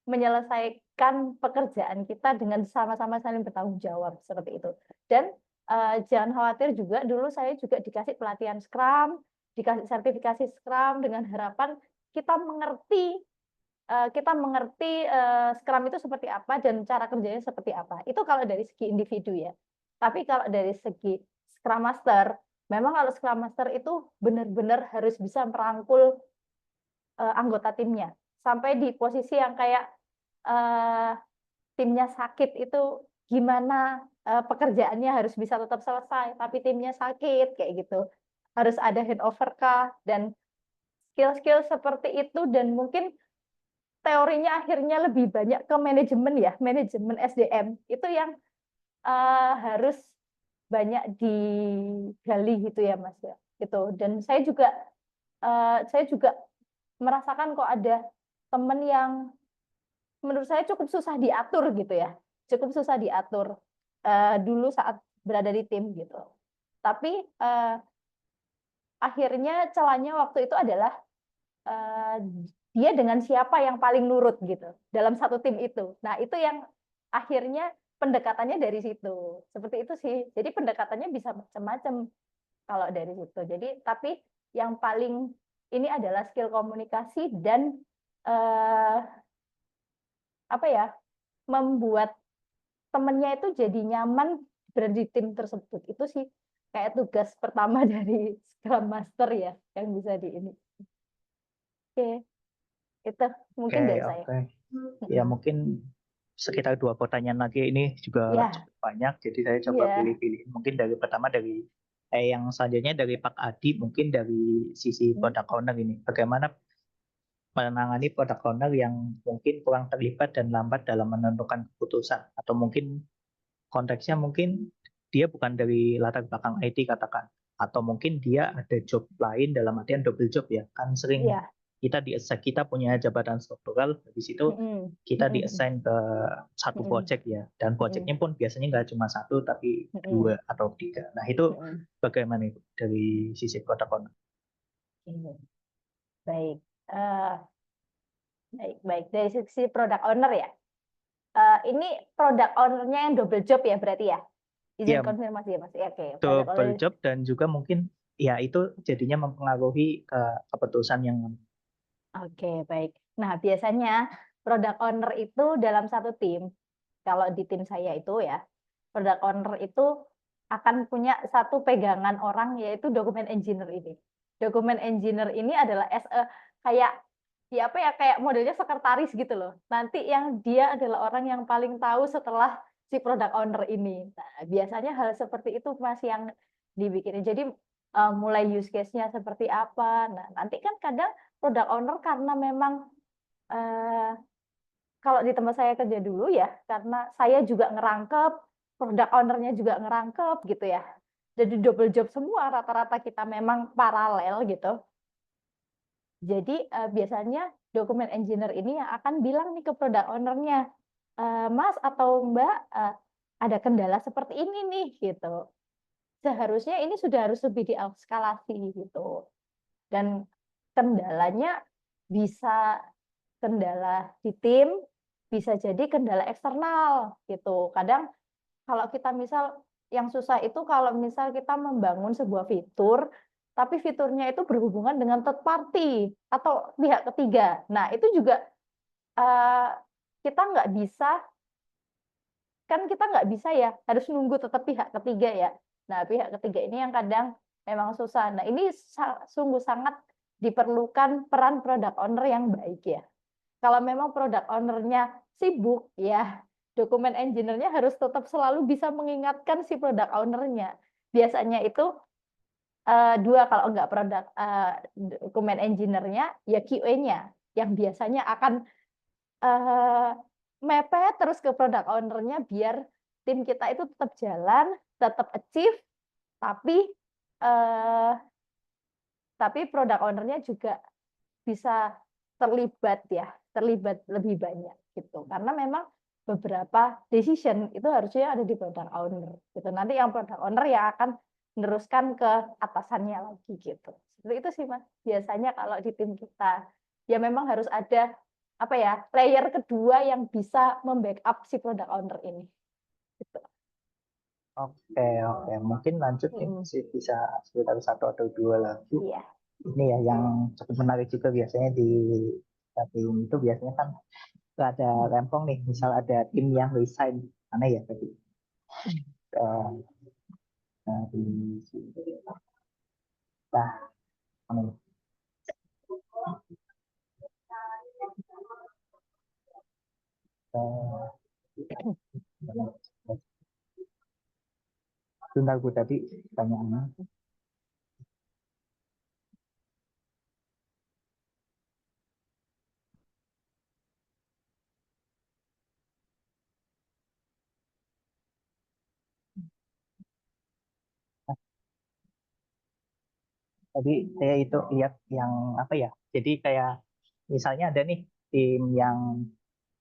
menyelesaikan pekerjaan kita dengan sama-sama saling bertanggung jawab seperti itu. Dan jangan khawatir juga, dulu saya juga dikasih pelatihan Scrum, dikasih sertifikasi Scrum dengan harapan kita mengerti Scrum itu seperti apa dan cara kerjanya seperti apa. Itu kalau dari segi individu ya. Tapi kalau dari segi Scrum Master, memang kalau Scrum Master itu benar-benar harus bisa merangkul anggota timnya. Sampai di posisi yang kayak timnya sakit itu gimana pekerjaannya harus bisa tetap selesai, tapi timnya sakit kayak gitu. Harus ada handover kah, dan skill-skill seperti itu, dan mungkin teorinya akhirnya lebih banyak ke manajemen ya, manajemen SDM itu yang harus banyak digali gitu ya Mas ya. Gitu. Dan saya juga merasakan kok ada teman yang menurut saya cukup susah diatur gitu ya. Cukup susah diatur dulu saat berada di tim gitu. Tapi akhirnya celahnya waktu itu adalah dia dengan siapa yang paling nurut gitu dalam satu tim itu. Nah, itu yang akhirnya pendekatannya dari situ. Seperti itu sih. Jadi pendekatannya bisa macam-macam kalau dari situ. Jadi tapi yang paling ini adalah skill komunikasi dan apa ya? Membuat temennya itu jadi nyaman berada di tim tersebut. Itu sih kayak tugas pertama dari Scrum Master ya yang bisa di ini. Oke. Itu mungkin dari saya. Oke. Ya mungkin sekitar 2 pertanyaan lagi, ini juga Ya, cukup banyak, jadi saya coba iya. pilih-pilih. Mungkin dari pertama dari yang selanjutnya dari Pak Adi, mungkin dari sisi product owner ini. Bagaimana menangani product owner yang mungkin kurang terlibat dan lambat dalam menentukan keputusan, atau mungkin konteksnya mungkin dia bukan dari latar belakang IT katakan, atau mungkin dia ada job lain dalam artian double job ya, kan sering Iya. kita punya jabatan struktural, habis itu kita diassign ke satu project ya, dan projectnya pun biasanya nggak cuma satu tapi 2 atau 3. Nah itu bagaimana itu dari sisi product owner? Baik. Baik. Dari sisi product owner ya. Ini product owner-nya yang double job ya berarti ya? Izin Ya, konfirmasi ya Mas. Oke. double job dan juga mungkin ya itu jadinya mempengaruhi keputusan yang Oke, baik. Nah, biasanya product owner itu dalam satu tim, kalau di tim saya itu ya, product owner itu akan punya satu pegangan orang, yaitu dokumen engineer ini. Dokumen engineer ini adalah kayak ya apa ya, kayak modelnya sekretaris gitu loh. Nanti yang dia adalah orang yang paling tahu setelah si product owner ini. Nah, biasanya hal seperti itu Mas yang dibikin. Jadi mulai use case-nya seperti apa. Nah, nanti kan kadang product owner karena memang kalau di tempat saya kerja dulu ya, karena saya juga ngerangkep, product owner-nya juga ngerangkep gitu ya. Jadi double job semua, rata-rata kita memang paralel gitu. Jadi biasanya dokumen engineer ini yang akan bilang nih ke product owner-nya, Mas atau Mbak, ada kendala seperti ini nih gitu. Seharusnya ini sudah harus lebih dieskalasi gitu. Dan kendalanya bisa kendala di tim, bisa jadi kendala eksternal gitu. Kadang kalau kita misal yang susah itu kalau misal kita membangun sebuah fitur, tapi fiturnya itu berhubungan dengan third party atau pihak ketiga. Nah, itu juga kita nggak bisa ya, harus nunggu tetap pihak ketiga ya. Nah, pihak ketiga ini yang kadang memang susah. Nah, ini sungguh sangat diperlukan peran product owner yang baik ya. Kalau memang product owner-nya sibuk, ya dokumen engineer-nya harus tetap selalu bisa mengingatkan si product owner-nya. Biasanya itu dua, kalau enggak dokumen engineer-nya, ya QA-nya yang biasanya akan mepet terus ke product owner-nya biar tim kita itu tetap jalan, tetap achieve, tapi product owner-nya juga bisa terlibat lebih banyak gitu. Karena memang beberapa decision itu harusnya ada di product owner gitu. Nanti yang product owner yang akan meneruskan ke atasannya lagi gitu. Seperti itu sih Mas. Biasanya kalau di tim kita ya memang harus ada apa ya, layer kedua yang bisa membackup si product owner ini. Gitu. Oke. Mungkin lanjut sih bisa sekitar 1 atau 2 lagi. Iya. Ini ya yang cukup menarik juga biasanya di tim itu biasanya kan ada rempong nih, misal ada tim yang resign, aneh ya tadi. Nah, di Nah, ini. Sebentar Bu, tadi pertanyaannya. Tadi saya itu lihat yang apa ya? Jadi kayak misalnya ada nih tim yang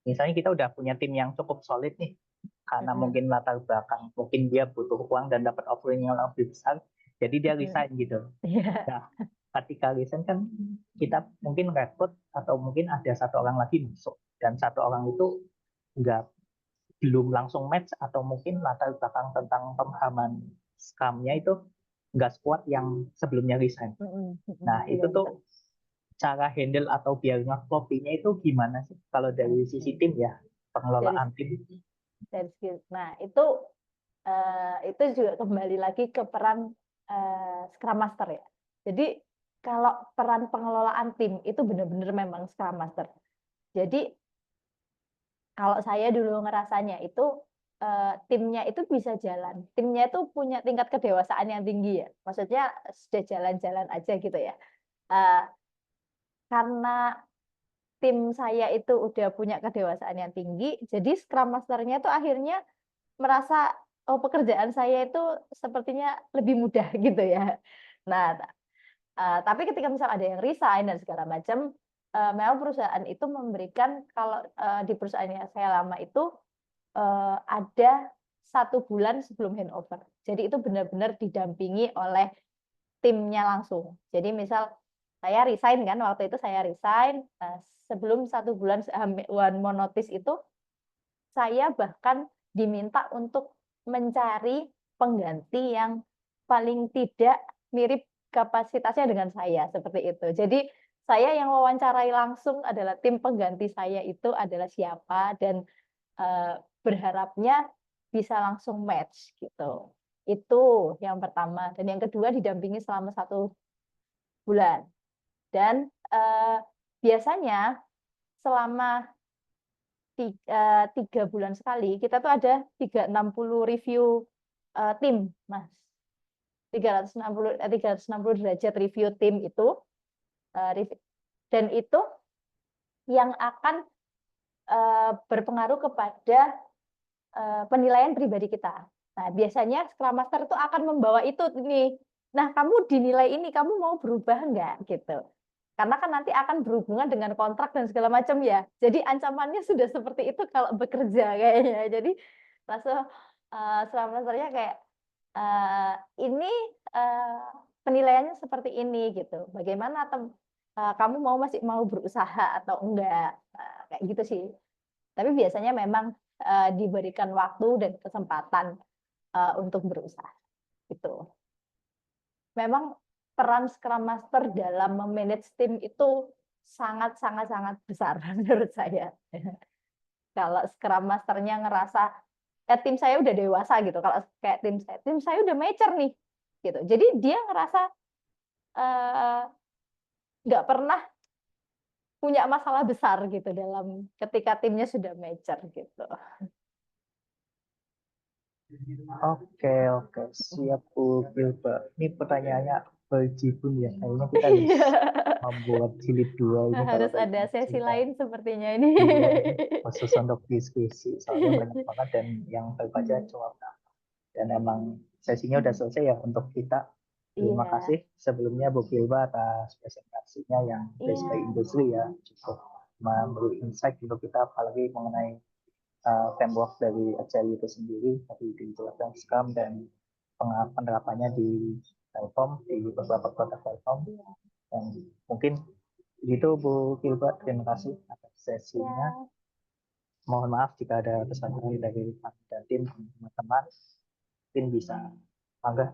misalnya kita udah punya tim yang cukup solid nih karena mungkin latar belakang mungkin dia butuh uang dan dapat offering yang lebih besar, jadi dia resign gitu. Iya. Nah, ketika resign kan kita mungkin rekrut atau mungkin ada satu orang lagi masuk dan satu orang itu nggak belum langsung match atau mungkin latar belakang tentang pemahaman Scrum-nya itu nggak sekuat yang sebelumnya resign. Nah, Iya, itu betul. tuh cara handle atau biar nge-floppy-nya itu gimana sih? Kalau dari sisi tim ya, pengelolaan tim. Dari segi, nah itu juga kembali lagi ke peran Scrum Master ya. Jadi kalau peran pengelolaan tim itu benar-benar memang Scrum Master. Jadi kalau saya dulu ngerasanya itu timnya itu bisa jalan. Timnya itu punya tingkat kedewasaan yang tinggi ya. Maksudnya sudah jalan-jalan aja gitu ya. Eh, karena tim saya itu udah punya kedewasaan yang tinggi, jadi Scrum Master-nya itu akhirnya merasa, oh pekerjaan saya itu sepertinya lebih mudah gitu ya. Nah, tapi ketika misal ada yang resign dan segala macam, memang perusahaan itu memberikan kalau di perusahaan yang saya lama itu ada 1 bulan sebelum handover. Jadi itu benar-benar didampingi oleh timnya langsung. Jadi misal saya resign kan, waktu itu saya resign, sebelum 1 bulan one more notice itu, saya bahkan diminta untuk mencari pengganti yang paling tidak mirip kapasitasnya dengan saya, seperti itu. Jadi saya yang wawancarai langsung adalah tim pengganti saya itu adalah siapa dan berharapnya bisa langsung match gitu. Itu yang pertama. Dan yang kedua didampingi selama 1 bulan. Dan biasanya selama 3 bulan sekali kita tuh ada 360 review tim, Mas. 360 derajat review tim itu dan itu yang akan berpengaruh kepada penilaian pribadi kita. Nah, biasanya Scrum Master itu akan membawa itu nih. Nah, kamu dinilai ini, kamu mau berubah enggak gitu. Karena kan nanti akan berhubungan dengan kontrak dan segala macam ya. Jadi ancamannya sudah seperti itu kalau bekerja kayaknya. Jadi langsung Scrum Master-nya kayak ini penilaiannya seperti ini gitu. Bagaimana kamu masih mau berusaha atau enggak? Kayak gitu sih. Tapi biasanya memang diberikan waktu dan kesempatan untuk berusaha. Gitu. Memang peran Scrum Master dalam memanage tim itu sangat besar menurut saya. Kalau Scrum Master-nya ngerasa tim saya udah dewasa gitu. Kalau kayak tim saya udah mature nih, gitu. Jadi dia ngerasa nggak pernah punya masalah besar gitu dalam ketika timnya sudah mature gitu. Oke, siap Bu Gilbert. Ini pertanyaannya berjibun ya. Kayaknya kita harus Iya. membuat jilid 2 ini kalau Harus ada sesi cerita. lain sepertinya ini. Iya, khusus untuk diskusi. Soalnya banyak banget dan yang terbaca cuma berapa. Dan emang sesinya udah selesai ya untuk kita. Terima Iya, kasih sebelumnya Bu Gilbert atas presentasinya yang based by iya, industri ya. Cukup memberi insight untuk kita apalagi mengenai framework dari Agile itu sendiri, tadi dijelaskan Scrum dan penerapannya di Telkom, di beberapa produk Telkom. Dan mungkin begitu Bu Gilbert, terima kasih atas sesinya. iya. Mohon maaf jika ada kesalahan dari kami dan tim teman-teman. Mungkin bisa mangga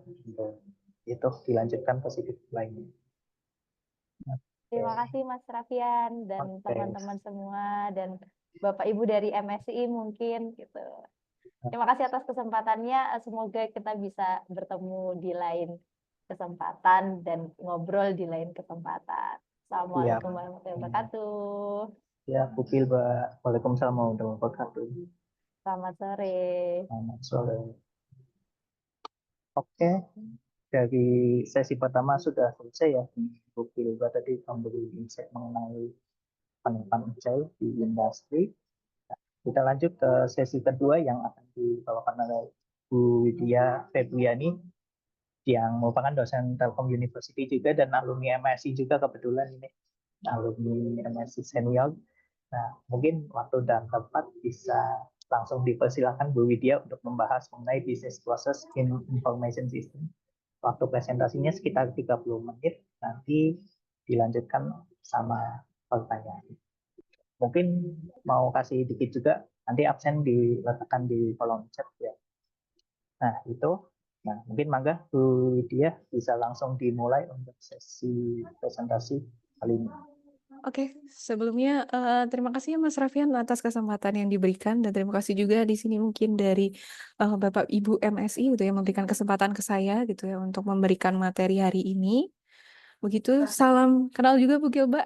itu dilanjutkan ke sisi lainnya. Terima kasih Mas Raffian dan Oke. teman-teman semua dan Bapak Ibu dari MSI mungkin gitu. Terima kasih atas kesempatannya. Semoga kita bisa bertemu di lain kesempatan dan ngobrol di lain kesempatan. Siap. Assalamualaikum warahmatullahi wabarakatuh. Ya, Bu Kilba. Waalaikumsalam warahmatullahi wabarakatuh. Selamat sore. Selamat sore. Oke, dari sesi pertama sudah selesai ya. Bu Kilba tadi memberi insight mengenai penerapan agile di industri. Kita lanjut ke sesi kedua yang akan dibawakan oleh Bu Widya Febriani yang merupakan dosen Telkom University juga dan alumni MSI juga kebetulan ini alumni MSI senior. Nah, mungkin waktu dan tempat bisa langsung dipersilakan Bu Widya untuk membahas mengenai business process in information system. Waktu presentasinya sekitar 30 menit, nanti dilanjutkan sama pertanyaan. Mungkin mau kasih dikit juga, nanti absen diletakkan di kolom chat ya. Nah, itu. Nah, mungkin mangga Bu Widya bisa langsung dimulai untuk sesi presentasi kali ini. Oke, sebelumnya terima kasih ya Mas Raffian atas kesempatan yang diberikan dan terima kasih juga di sini mungkin dari Bapak Ibu MSI gitu ya memberikan kesempatan ke saya gitu ya untuk memberikan materi hari ini. Begitu, salam kenal juga Bu Gilba.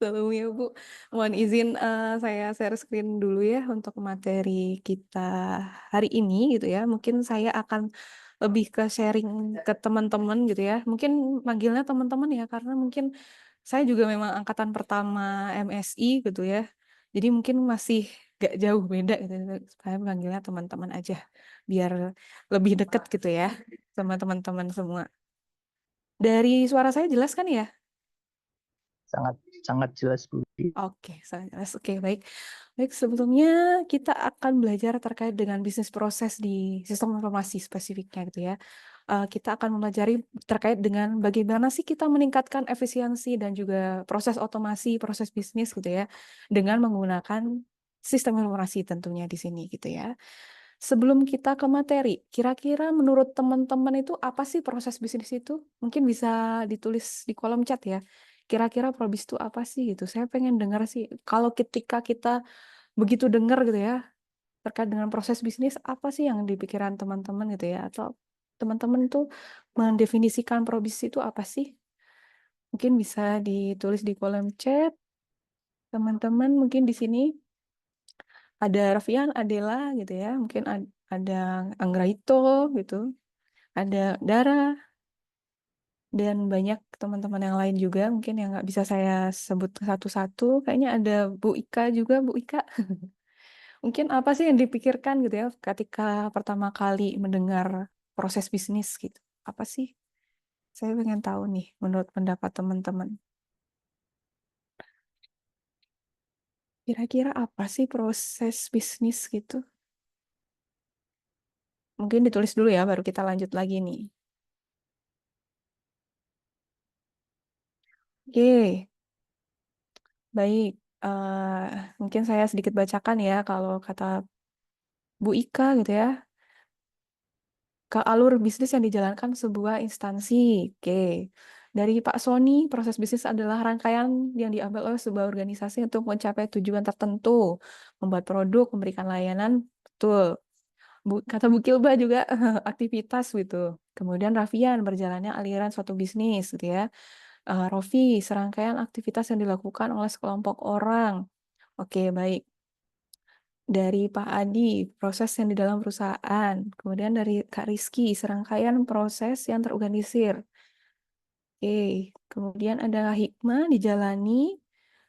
Sebelumnya Bu, mohon izin saya share screen dulu ya untuk materi kita hari ini gitu ya. Mungkin saya akan lebih ke sharing ke teman-teman gitu ya. Mungkin manggilnya teman-teman ya karena mungkin saya juga memang angkatan pertama MSI gitu ya. Jadi mungkin masih gak jauh beda gitu. Saya panggilnya teman-teman aja biar lebih deket gitu ya sama teman-teman semua. Dari suara saya jelas kan ya? Sangat sangat jelas Bu. Oke, sangat jelas. Oke, baik. Baik, sebelumnya kita akan belajar terkait dengan bisnis proses di sistem informasi spesifiknya gitu ya. Kita akan mempelajari terkait dengan bagaimana sih kita meningkatkan efisiensi dan juga proses otomasi, proses bisnis gitu ya, dengan menggunakan sistem informasi tentunya di sini gitu ya. Sebelum kita ke materi, kira-kira menurut teman-teman itu apa sih proses bisnis itu? Mungkin bisa ditulis di kolom chat ya. Kira-kira probis itu apa sih gitu? Saya pengen dengar sih. Kalau ketika kita begitu dengar gitu ya, terkait dengan proses bisnis, apa sih yang di pikiran teman-teman gitu ya? Atau teman-teman tuh mendefinisikan probis itu apa sih? Mungkin bisa ditulis di kolom chat. Teman-teman mungkin di sini ada Raffian, Adela gitu ya. Mungkin ada Anggraito gitu. Ada Dara dan banyak teman-teman yang lain juga mungkin yang nggak bisa saya sebut satu-satu. Kayaknya ada Bu Ika juga, Bu Ika. Mungkin apa sih yang dipikirkan gitu ya ketika pertama kali mendengar proses bisnis gitu? Apa sih? Saya pengen tahu nih menurut pendapat teman-teman. Kira-kira apa sih proses bisnis gitu? Mungkin ditulis dulu ya, baru kita lanjut lagi nih. Oke, baik. Mungkin saya sedikit bacakan ya kalau kata Bu Ika gitu ya. Ke alur bisnis yang dijalankan sebuah instansi. Oke. Dari Pak Sony, proses bisnis adalah rangkaian yang diambil oleh sebuah organisasi untuk mencapai tujuan tertentu, membuat produk, memberikan layanan. Betul. Kata Bu Kilba juga aktivitas gitu. Kemudian Raffian, berjalannya aliran suatu bisnis gitu ya. Rofi, serangkaian aktivitas yang dilakukan oleh sekelompok orang. Oke, baik. Dari Pak Adi, proses yang di dalam perusahaan. Kemudian dari Kak Rizky, serangkaian proses yang terorganisir. Oke, kemudian ada hikmah dijalani.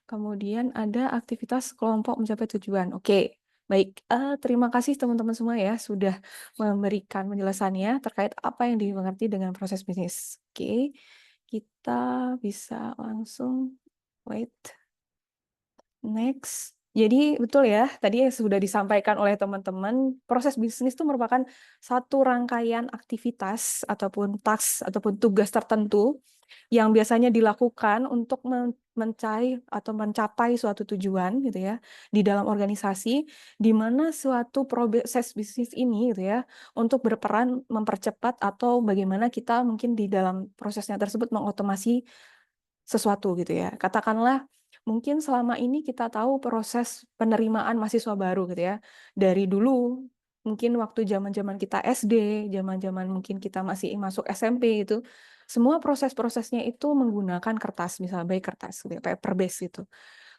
Kemudian ada aktivitas kelompok mencapai tujuan. Oke, baik. Terima kasih teman-teman semua ya sudah memberikan penjelasannya terkait apa yang dimengerti dengan proses bisnis. Oke, kita bisa langsung wait. Next. Jadi betul ya, tadi sudah disampaikan oleh teman-teman, proses bisnis itu merupakan satu rangkaian aktivitas ataupun task ataupun tugas tertentu yang biasanya dilakukan untuk mencari atau mencapai suatu tujuan gitu ya di dalam organisasi di mana suatu proses bisnis ini gitu ya untuk berperan mempercepat atau bagaimana kita mungkin di dalam prosesnya tersebut mengotomasi sesuatu gitu ya. Katakanlah mungkin selama ini kita tahu proses penerimaan mahasiswa baru gitu ya. Dari dulu mungkin waktu zaman-zaman kita SD, zaman-zaman mungkin kita masih masuk SMP itu, semua proses-prosesnya itu menggunakan kertas, misalnya baik kertas, gitu ya, paper base gitu.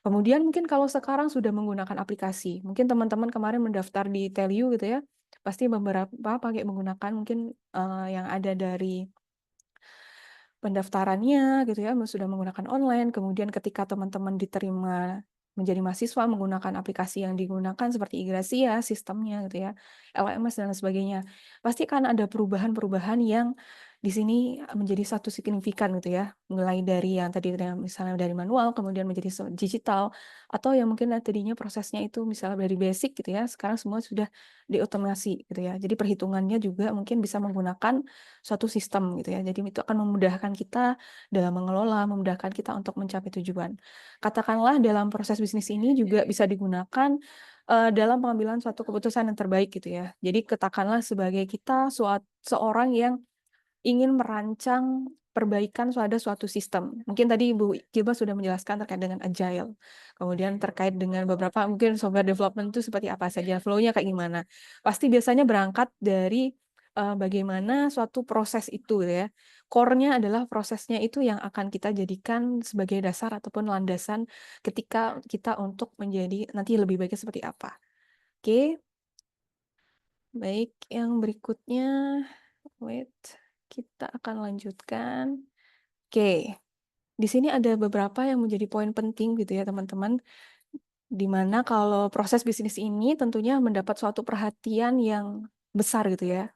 Kemudian mungkin kalau sekarang sudah menggunakan aplikasi, mungkin teman-teman kemarin mendaftar di Teliu gitu ya, pasti beberapa pakai menggunakan mungkin yang ada dari pendaftarannya gitu ya, sudah menggunakan online, kemudian ketika teman-teman diterima menjadi mahasiswa menggunakan aplikasi yang digunakan seperti Igracia, sistemnya gitu ya, LMS dan lain sebagainya. Pasti akan ada perubahan-perubahan yang di sini menjadi satu signifikan gitu ya, mulai dari yang tadi misalnya dari manual, kemudian menjadi digital, atau yang mungkin tadinya prosesnya itu misalnya dari basic gitu ya, sekarang semua sudah diotomasi gitu ya. Jadi perhitungannya juga mungkin bisa menggunakan suatu sistem gitu ya. Jadi itu akan memudahkan kita dalam mengelola, memudahkan kita untuk mencapai tujuan. Katakanlah dalam proses bisnis ini juga bisa digunakan dalam pengambilan suatu keputusan yang terbaik gitu ya. Jadi katakanlah sebagai kita seorang yang ingin merancang perbaikan pada suatu sistem. Mungkin tadi Ibu Gilba sudah menjelaskan terkait dengan agile. Kemudian terkait dengan beberapa mungkin software development itu seperti apa saja, flow-nya kayak gimana. Pasti biasanya berangkat dari bagaimana suatu proses itu ya. Core-nya adalah prosesnya itu yang akan kita jadikan sebagai dasar ataupun landasan ketika kita untuk menjadi nanti lebih baiknya seperti apa. Oke, baik yang berikutnya. Wait, kita akan lanjutkan. Oke, di sini ada beberapa yang menjadi poin penting gitu ya teman-teman. Di mana kalau proses bisnis ini tentunya mendapat suatu perhatian yang besar gitu ya.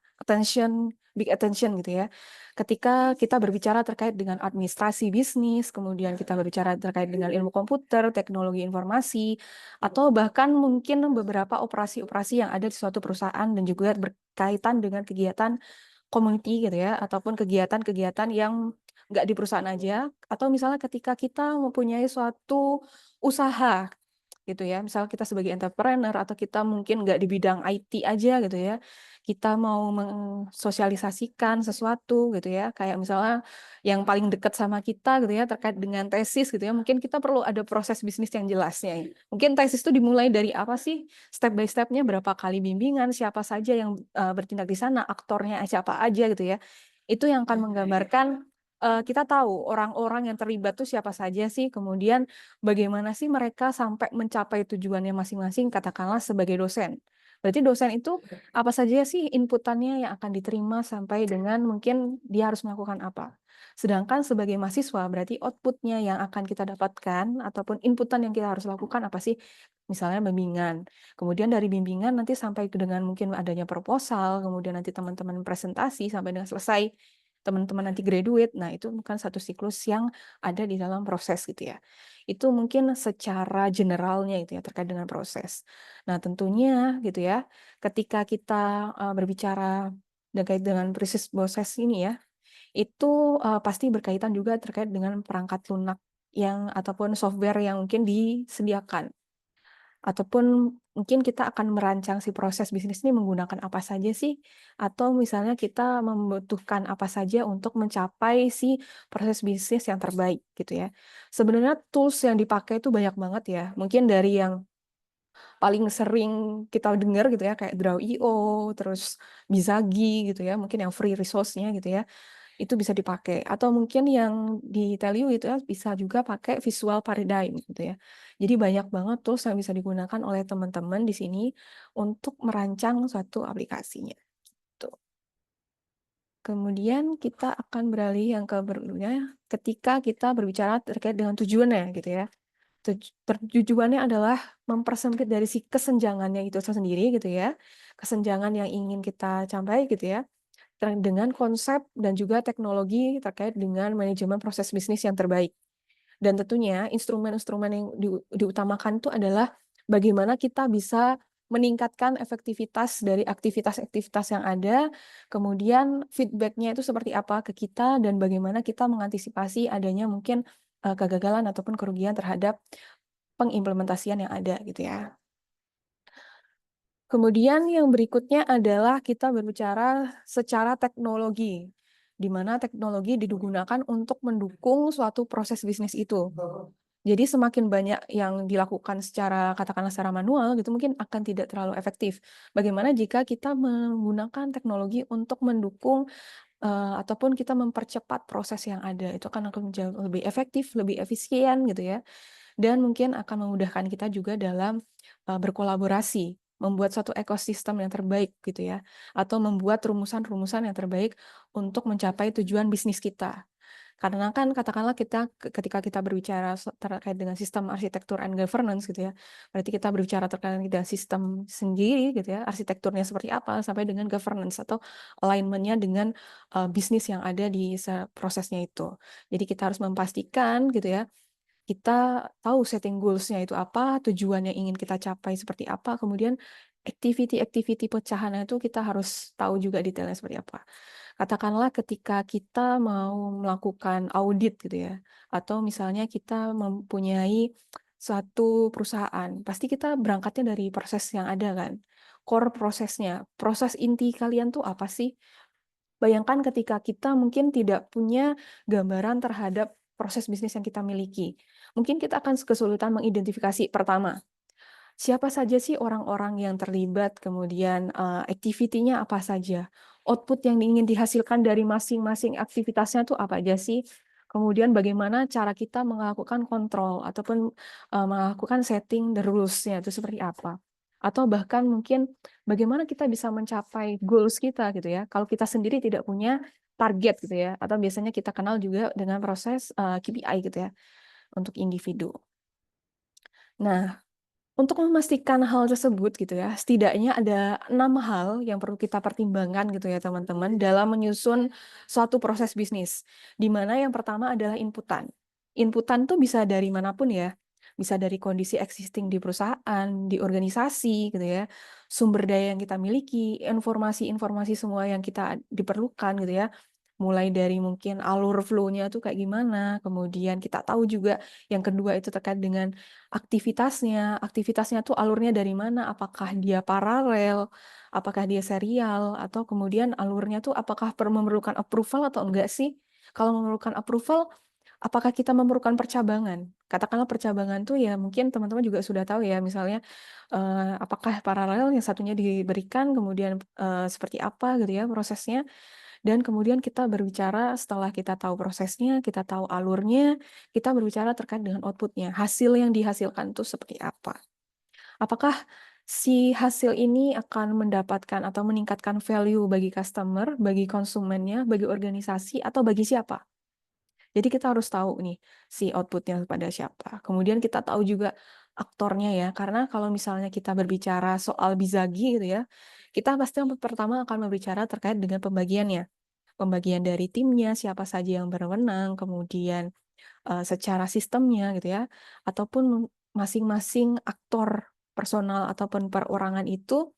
Big attention gitu ya. Ketika kita berbicara terkait dengan administrasi bisnis, kemudian kita berbicara terkait dengan ilmu komputer, teknologi informasi, atau bahkan mungkin beberapa operasi-operasi yang ada di suatu perusahaan dan juga berkaitan dengan kegiatan community gitu ya, ataupun kegiatan-kegiatan yang nggak di perusahaan aja, atau misalnya ketika kita mempunyai suatu usaha gitu ya, misal kita sebagai entrepreneur atau kita mungkin nggak di bidang IT aja gitu ya, kita mau mensosialisasikan sesuatu gitu ya, kayak misalnya yang paling dekat sama kita gitu ya terkait dengan tesis gitu ya, mungkin kita perlu ada proses bisnis yang jelasnya. Mungkin tesis itu dimulai dari apa sih, step by step-nya, berapa kali bimbingan, siapa saja yang bertindak di sana, aktornya siapa aja gitu ya. Itu yang akan menggambarkan kita tahu orang-orang yang terlibat tuh siapa saja sih, kemudian bagaimana sih mereka sampai mencapai tujuannya masing-masing, katakanlah sebagai dosen. Berarti dosen itu apa saja sih inputannya yang akan diterima sampai dengan mungkin dia harus melakukan apa. Sedangkan sebagai mahasiswa berarti outputnya yang akan kita dapatkan ataupun inputan yang kita harus lakukan apa sih? Misalnya bimbingan. Kemudian dari bimbingan nanti sampai dengan mungkin adanya proposal, kemudian nanti teman-teman presentasi sampai dengan selesai teman-teman nanti graduate. Nah, itu bukan satu siklus yang ada di dalam proses gitu ya. Itu mungkin secara generalnya itu ya terkait dengan proses. Nah, tentunya gitu ya, ketika kita berbicara terkait dengan proses ini ya, itu pasti berkaitan juga terkait dengan perangkat lunak yang ataupun software yang mungkin disediakan. Ataupun mungkin kita akan merancang si proses bisnis ini menggunakan apa saja sih? Atau misalnya kita membutuhkan apa saja untuk mencapai si proses bisnis yang terbaik gitu ya. Sebenarnya tools yang dipakai itu banyak banget ya. Mungkin dari yang paling sering kita dengar gitu ya kayak Draw.io, terus Bizagi gitu ya, mungkin yang free resource-nya gitu ya. Itu bisa dipakai, atau mungkin yang di Teliu itu ya bisa juga pakai visual paradigm gitu ya. Jadi banyak banget tools yang bisa digunakan oleh teman-teman di sini untuk merancang suatu aplikasinya. Tuh. Kemudian kita akan beralih yang ke berikutnya ketika kita berbicara terkait dengan tujuannya gitu ya. Tujuannya adalah mempersempit dari si kesenjangannya itu sendiri gitu ya. Kesenjangan yang ingin kita capai gitu ya dengan konsep dan juga teknologi terkait dengan manajemen proses bisnis yang terbaik. Dan tentunya instrumen-instrumen yang diutamakan itu adalah bagaimana kita bisa meningkatkan efektivitas dari aktivitas-aktivitas yang ada, kemudian feedback-nya itu seperti apa ke kita, dan bagaimana kita mengantisipasi adanya mungkin kegagalan ataupun kerugian terhadap pengimplementasian yang ada gitu ya. Kemudian yang berikutnya adalah kita berbicara secara teknologi, di mana teknologi digunakan untuk mendukung suatu proses bisnis itu. Jadi semakin banyak yang dilakukan secara katakanlah secara manual gitu mungkin akan tidak terlalu efektif. Bagaimana jika kita menggunakan teknologi untuk mendukung ataupun kita mempercepat proses yang ada, itu akan jauh lebih efektif, lebih efisien gitu ya. Dan mungkin akan memudahkan kita juga dalam berkolaborasi, membuat suatu ekosistem yang terbaik gitu ya, atau membuat rumusan-rumusan yang terbaik untuk mencapai tujuan bisnis kita. Karena kan katakanlah ketika kita berbicara terkait dengan sistem arsitektur and governance gitu ya, berarti kita berbicara terkait dengan sistem sendiri gitu ya, arsitekturnya seperti apa sampai dengan governance atau alignment-nya dengan bisnis yang ada di prosesnya itu. Jadi kita harus memastikan gitu ya, kita tahu setting goals-nya itu apa, tujuan yang ingin kita capai seperti apa, kemudian activity-activity pecahannya itu kita harus tahu juga detailnya seperti apa. Katakanlah ketika kita mau melakukan audit gitu ya, atau misalnya kita mempunyai suatu perusahaan, pasti kita berangkatnya dari proses yang ada kan, core prosesnya, proses inti kalian tuh apa sih? Bayangkan ketika kita mungkin tidak punya gambaran terhadap proses bisnis yang kita miliki. Mungkin kita akan kesulitan mengidentifikasi pertama, siapa saja sih orang-orang yang terlibat, kemudian activity-nya apa saja, output yang ingin dihasilkan dari masing-masing aktivitasnya tuh apa aja sih, kemudian bagaimana cara kita melakukan kontrol ataupun melakukan setting the rules-nya itu seperti apa. Atau bahkan mungkin bagaimana kita bisa mencapai goals kita gitu ya, kalau kita sendiri tidak punya target gitu ya, atau biasanya kita kenal juga dengan proses KPI gitu ya, untuk individu. Nah, untuk memastikan hal tersebut gitu ya, setidaknya ada 6 hal yang perlu kita pertimbangkan gitu ya teman-teman dalam menyusun suatu proses bisnis. Di mana yang pertama adalah inputan. Inputan tuh bisa dari manapun ya. Bisa dari kondisi existing di perusahaan, di organisasi gitu ya, sumber daya yang kita miliki, informasi-informasi semua yang kita diperlukan gitu ya. Mulai dari mungkin alur flow-nya tuh kayak gimana, kemudian kita tahu juga yang kedua itu terkait dengan aktivitasnya tuh alurnya dari mana, apakah dia paralel, apakah dia serial, atau kemudian alurnya tuh apakah memerlukan approval atau enggak sih? Kalau memerlukan approval, apakah kita memerlukan percabangan? Katakanlah percabangan tuh ya mungkin teman-teman juga sudah tahu ya, misalnya apakah paralel yang satunya diberikan, kemudian seperti apa gitu ya prosesnya. Dan kemudian kita berbicara setelah kita tahu prosesnya, kita tahu alurnya, kita berbicara terkait dengan output-nya. Hasil yang dihasilkan itu seperti apa? Apakah si hasil ini akan mendapatkan atau meningkatkan value bagi customer, bagi konsumennya, bagi organisasi, atau bagi siapa? Jadi kita harus tahu nih si output-nya pada siapa. Kemudian kita tahu juga aktornya ya, karena kalau misalnya kita berbicara soal Bizagi gitu ya, kita pasti yang pertama akan berbicara terkait dengan pembagiannya. Pembagian dari timnya, siapa saja yang berwenang, kemudian secara sistemnya gitu ya, ataupun masing-masing aktor personal ataupun perorangan itu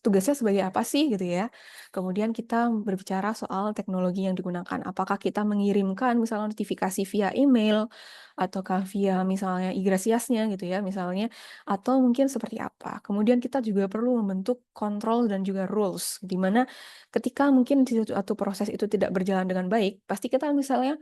tugasnya sebagai apa sih gitu ya. Kemudian kita berbicara soal teknologi yang digunakan. Apakah kita mengirimkan misalnya notifikasi via email ataukah via misalnya Igrasiasnya gitu ya misalnya atau mungkin seperti apa. Kemudian kita juga perlu membentuk kontrol dan juga rules di mana ketika mungkin di suatu proses itu tidak berjalan dengan baik, pasti kita misalnya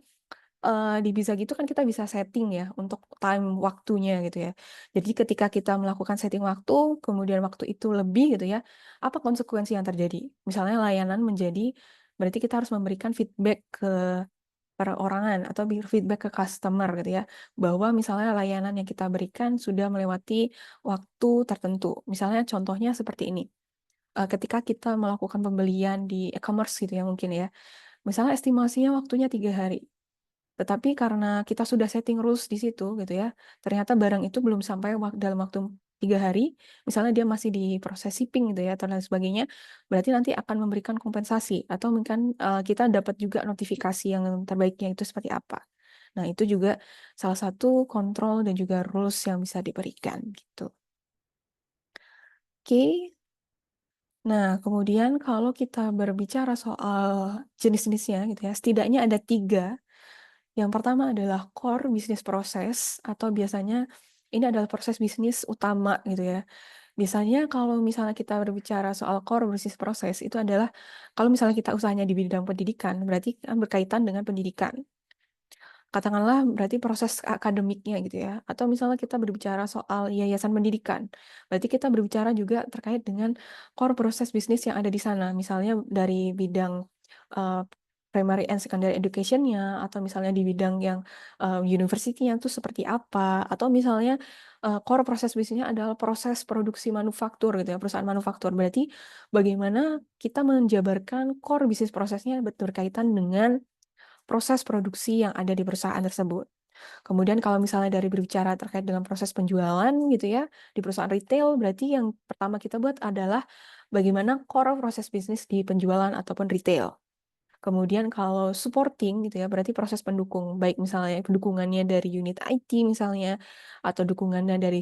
di Bisa Gitu kan kita bisa setting ya untuk time waktunya gitu ya. Jadi ketika kita melakukan setting waktu, kemudian waktu itu lebih gitu ya, apa konsekuensi yang terjadi? Misalnya layanan berarti kita harus memberikan feedback ke perorangan atau feedback ke customer gitu ya, bahwa misalnya layanan yang kita berikan sudah melewati waktu tertentu. Misalnya contohnya seperti ini, ketika kita melakukan pembelian di e-commerce gitu ya mungkin ya, misalnya estimasinya waktunya 3 hari. Tetapi karena kita sudah setting rules di situ gitu ya, ternyata barang itu belum sampai dalam waktu 3 hari, misalnya dia masih di proses shipping gitu ya, atau lain sebagainya, berarti nanti akan memberikan kompensasi atau mungkin kita dapat juga notifikasi yang terbaiknya itu seperti apa. Nah, itu juga salah satu kontrol dan juga rules yang bisa diberikan gitu. Oke. Nah, kemudian kalau kita berbicara soal jenis-jenisnya gitu ya, setidaknya ada 3. Yang pertama adalah core bisnis proses atau biasanya ini adalah proses bisnis utama gitu ya. Biasanya kalau misalnya kita berbicara soal core bisnis proses itu adalah kalau misalnya kita usahanya di bidang pendidikan berarti kan berkaitan dengan pendidikan. katakanlah berarti proses akademiknya gitu ya. Atau misalnya kita berbicara soal yayasan pendidikan, berarti kita berbicara juga terkait dengan core proses bisnis yang ada di sana. Misalnya dari bidang primary and secondary education-nya, atau misalnya di bidang yang university-nya itu seperti apa, atau misalnya core proses bisnisnya adalah proses produksi manufaktur gitu ya, perusahaan manufaktur. Berarti bagaimana kita menjabarkan core bisnis prosesnya berkaitan dengan proses produksi yang ada di perusahaan tersebut. Kemudian kalau misalnya dari berbicara terkait dengan proses penjualan gitu ya, di perusahaan retail, berarti yang pertama kita buat adalah bagaimana core proses bisnis di penjualan ataupun retail. Kemudian kalau supporting gitu ya, berarti proses pendukung, baik misalnya pendukungannya dari unit IT misalnya, atau dukungannya dari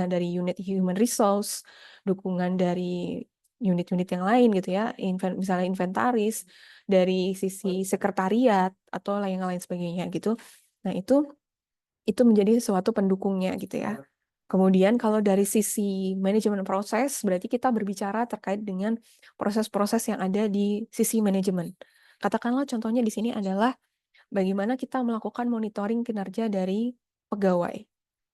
dari unit human resource, dukungan dari unit-unit yang lain gitu ya, misalnya inventaris, dari sisi sekretariat atau yang lain sebagainya gitu. Nah, itu menjadi suatu pendukungnya gitu ya. Kemudian kalau dari sisi manajemen proses, berarti kita berbicara terkait dengan proses-proses yang ada di sisi manajemen. Katakanlah contohnya di sini adalah bagaimana kita melakukan monitoring kinerja dari pegawai.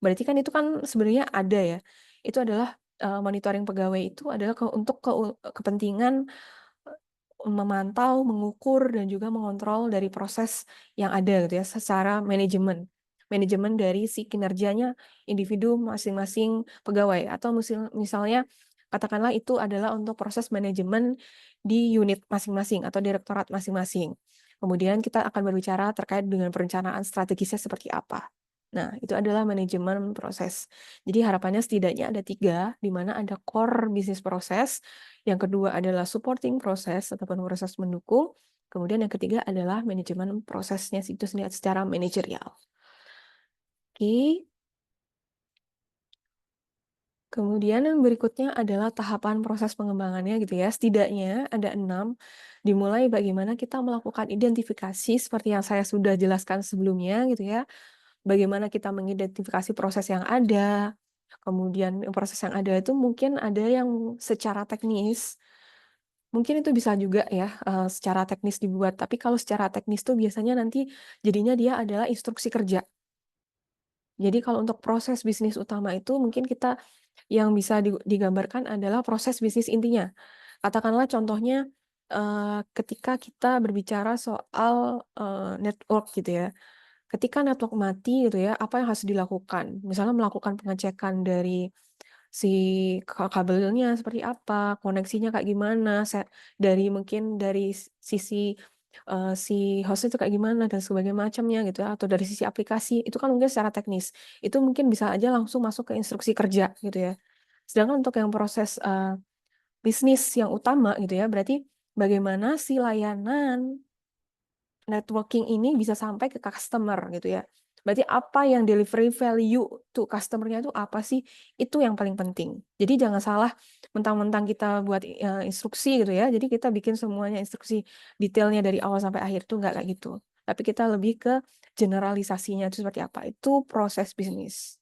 Berarti kan itu kan sebenarnya ada ya. Itu adalah monitoring pegawai itu adalah untuk kepentingan memantau, mengukur, dan juga mengontrol dari proses yang ada gitu ya, secara manajemen. Manajemen dari si kinerjanya individu masing-masing pegawai. Atau misalnya katakanlah itu adalah untuk proses manajemen di unit masing-masing atau direktorat masing-masing. Kemudian kita akan berbicara terkait dengan perencanaan strategisnya seperti apa. Nah, itu adalah manajemen proses. Jadi harapannya setidaknya ada 3, di mana ada core bisnis proses, yang kedua adalah supporting proses ataupun proses mendukung, kemudian yang ketiga adalah manajemen prosesnya itu sendiri secara manajerial. Oke. Kemudian yang berikutnya adalah tahapan proses pengembangannya gitu ya. Setidaknya ada 6, dimulai bagaimana kita melakukan identifikasi seperti yang saya sudah jelaskan sebelumnya gitu ya. Bagaimana kita mengidentifikasi proses yang ada, kemudian proses yang ada itu mungkin ada yang secara teknis, mungkin itu bisa juga ya secara teknis dibuat, tapi kalau secara teknis tuh biasanya nanti jadinya dia adalah instruksi kerja. Jadi kalau untuk proses bisnis utama itu mungkin kita yang bisa digambarkan adalah proses bisnis intinya. Katakanlah contohnya ketika kita berbicara soal network gitu ya. Ketika network mati gitu ya, apa yang harus dilakukan? Misalnya melakukan pengecekan dari si kabelnya seperti apa, koneksinya kayak gimana, dari mungkin dari sisi si host itu kayak gimana dan sebagainya macamnya gitu ya, atau dari sisi aplikasi itu kan mungkin secara teknis. Itu mungkin bisa aja langsung masuk ke instruksi kerja gitu ya. Sedangkan untuk yang proses bisnis yang utama gitu ya, berarti bagaimana si layanan networking ini bisa sampai ke customer gitu ya. Berarti apa yang delivery value to customer-nya itu apa sih? Itu yang paling penting. Jadi jangan salah mentang-mentang kita buat instruksi gitu ya. Jadi kita bikin semuanya instruksi detailnya dari awal sampai akhir itu enggak kayak gitu. Tapi kita lebih ke generalisasinya itu seperti apa. Itu proses bisnis.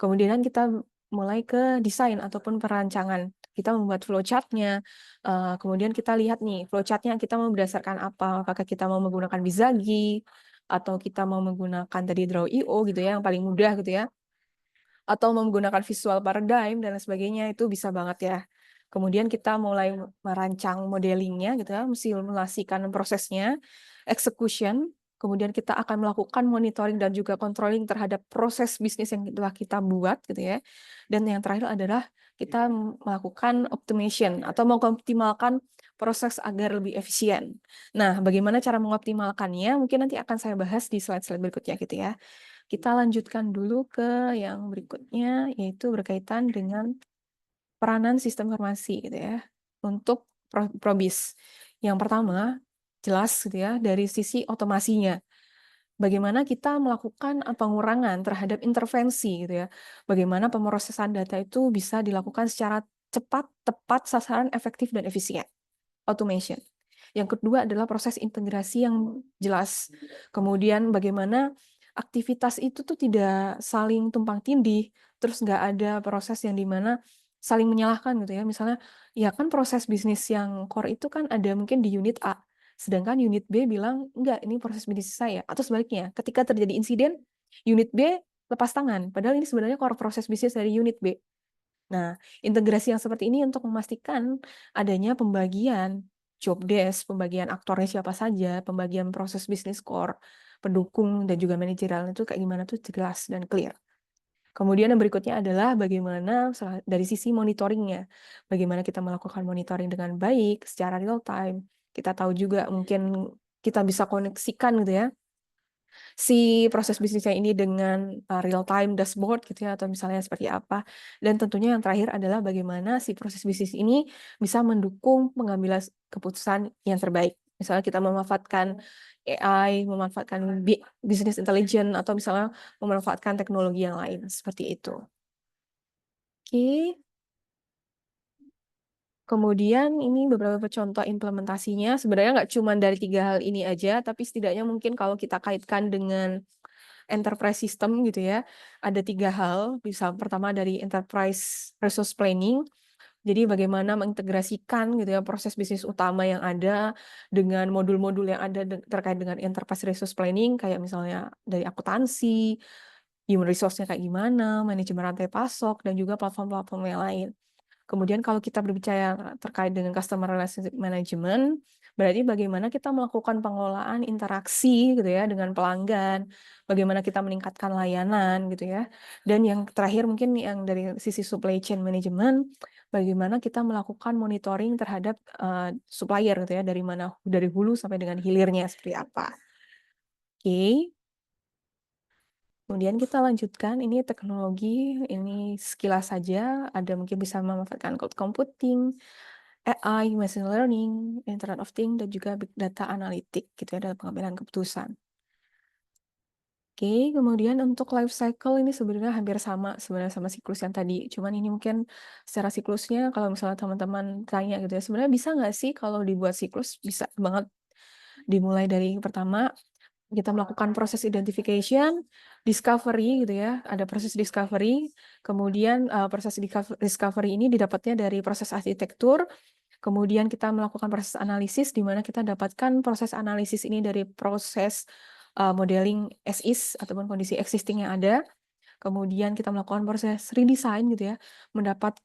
Kemudian kita mulai ke desain ataupun perancangan. Kita membuat flowchart-nya, kemudian kita lihat nih, flowchart-nya kita mau berdasarkan apa, apakah kita mau menggunakan Bizagi, atau kita mau menggunakan tadi Draw.io gitu ya, yang paling mudah gitu ya, atau menggunakan visual paradigm dan lain sebagainya, itu bisa banget ya. Kemudian kita mulai merancang modelingnya gitu ya, simulasikan prosesnya, execution, kemudian kita akan melakukan monitoring dan juga controlling terhadap proses bisnis yang telah kita buat gitu ya. Dan yang terakhir adalah kita melakukan optimization atau mengoptimalkan proses agar lebih efisien. Nah, bagaimana cara mengoptimalkannya? Mungkin nanti akan saya bahas di slide-slide berikutnya gitu ya. Kita lanjutkan dulu ke yang berikutnya, yaitu berkaitan dengan peranan sistem informasi gitu ya untuk probis. Yang pertama, jelas gitu ya dari sisi otomasinya. Bagaimana kita melakukan pengurangan terhadap intervensi gitu ya. Bagaimana pemrosesan data itu bisa dilakukan secara cepat, tepat, sasaran, efektif, dan efisien. Automation. Yang kedua adalah proses integrasi yang jelas. Kemudian bagaimana aktivitas itu tuh tidak saling tumpang tindih, terus nggak ada proses yang dimana saling menyalahkan gitu ya. Misalnya, ya kan proses bisnis yang core itu kan ada mungkin di unit A, Sedangkan unit B bilang, enggak, ini proses bisnis saya. Atau sebaliknya, ketika terjadi insiden, unit B lepas tangan. Padahal ini sebenarnya core proses bisnis dari unit B. Nah, integrasi yang seperti ini untuk memastikan adanya pembagian job desk, pembagian aktornya siapa saja, pembagian proses bisnis core, pendukung, dan juga manajerial itu kayak gimana tuh jelas dan clear. Kemudian yang berikutnya adalah bagaimana dari sisi monitoringnya. Bagaimana kita melakukan monitoring dengan baik, secara real time. Kita tahu juga mungkin kita bisa koneksikan gitu ya, si proses bisnisnya ini dengan real time dashboard gitu ya, atau misalnya seperti apa. Dan tentunya yang terakhir adalah bagaimana si proses bisnis ini bisa mendukung pengambilan keputusan yang terbaik. Misalnya kita memanfaatkan AI, memanfaatkan business intelligence, atau misalnya memanfaatkan teknologi yang lain seperti itu. Oke. Kemudian ini beberapa contoh implementasinya. Sebenarnya nggak cuma dari 3 hal ini aja, tapi setidaknya mungkin kalau kita kaitkan dengan enterprise system gitu ya, ada 3 hal. Bisa pertama dari enterprise resource planning. Jadi bagaimana mengintegrasikan gitu ya proses bisnis utama yang ada dengan modul-modul yang ada terkait dengan enterprise resource planning, kayak misalnya dari akuntansi, human resource-nya kayak gimana, manajemen rantai pasok, dan juga platform-platform yang lain. Kemudian kalau kita berbicara terkait dengan customer relationship management, berarti bagaimana kita melakukan pengelolaan interaksi gitu ya dengan pelanggan, bagaimana kita meningkatkan layanan gitu ya. Dan yang terakhir mungkin yang dari sisi supply chain management, bagaimana kita melakukan monitoring terhadap supplier gitu ya, dari hulu sampai dengan hilirnya seperti apa. Oke. Kemudian kita lanjutkan, ini teknologi, ini sekilas saja, ada mungkin bisa memanfaatkan cloud computing, AI, machine learning, Internet of Things, dan juga big data analytic gitu ya dalam pengambilan keputusan. Oke, kemudian untuk life cycle ini sebenarnya hampir sama sebenarnya sama siklus yang tadi. Cuman ini mungkin secara siklusnya kalau misalnya teman-teman tanya gitu ya, sebenarnya bisa nggak sih kalau dibuat siklus? Bisa banget. Dimulai dari pertama, kita melakukan proses identification, discovery gitu ya, ada proses discovery, kemudian proses discovery ini didapatnya dari proses arsitektur, kemudian kita melakukan proses analisis, di mana kita dapatkan proses analisis ini dari proses modeling as is, ataupun kondisi existing yang ada, kemudian kita melakukan proses redesign gitu ya, mendapat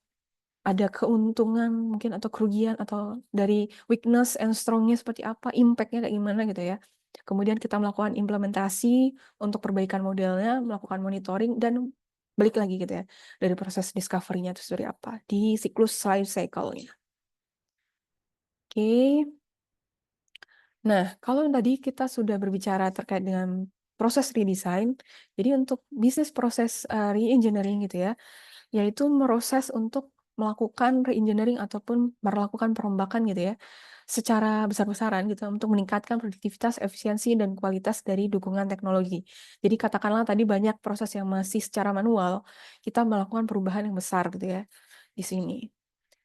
ada keuntungan mungkin atau kerugian atau dari weakness and strong-nya seperti apa, impact-nya kayak gimana gitu ya. Kemudian kita melakukan implementasi untuk perbaikan modelnya, melakukan monitoring, dan balik lagi gitu ya, dari proses discovery-nya itu seperti apa, di siklus life cycle-nya. Oke. Nah, kalau tadi kita sudah berbicara terkait dengan proses redesign, jadi untuk bisnis proses re-engineering gitu ya, yaitu proses untuk melakukan re-engineering ataupun melakukan perombakan gitu ya, secara besar-besaran gitu untuk meningkatkan produktivitas, efisiensi, dan kualitas dari dukungan teknologi. Jadi katakanlah tadi banyak proses yang masih secara manual, kita melakukan perubahan yang besar gitu ya di sini.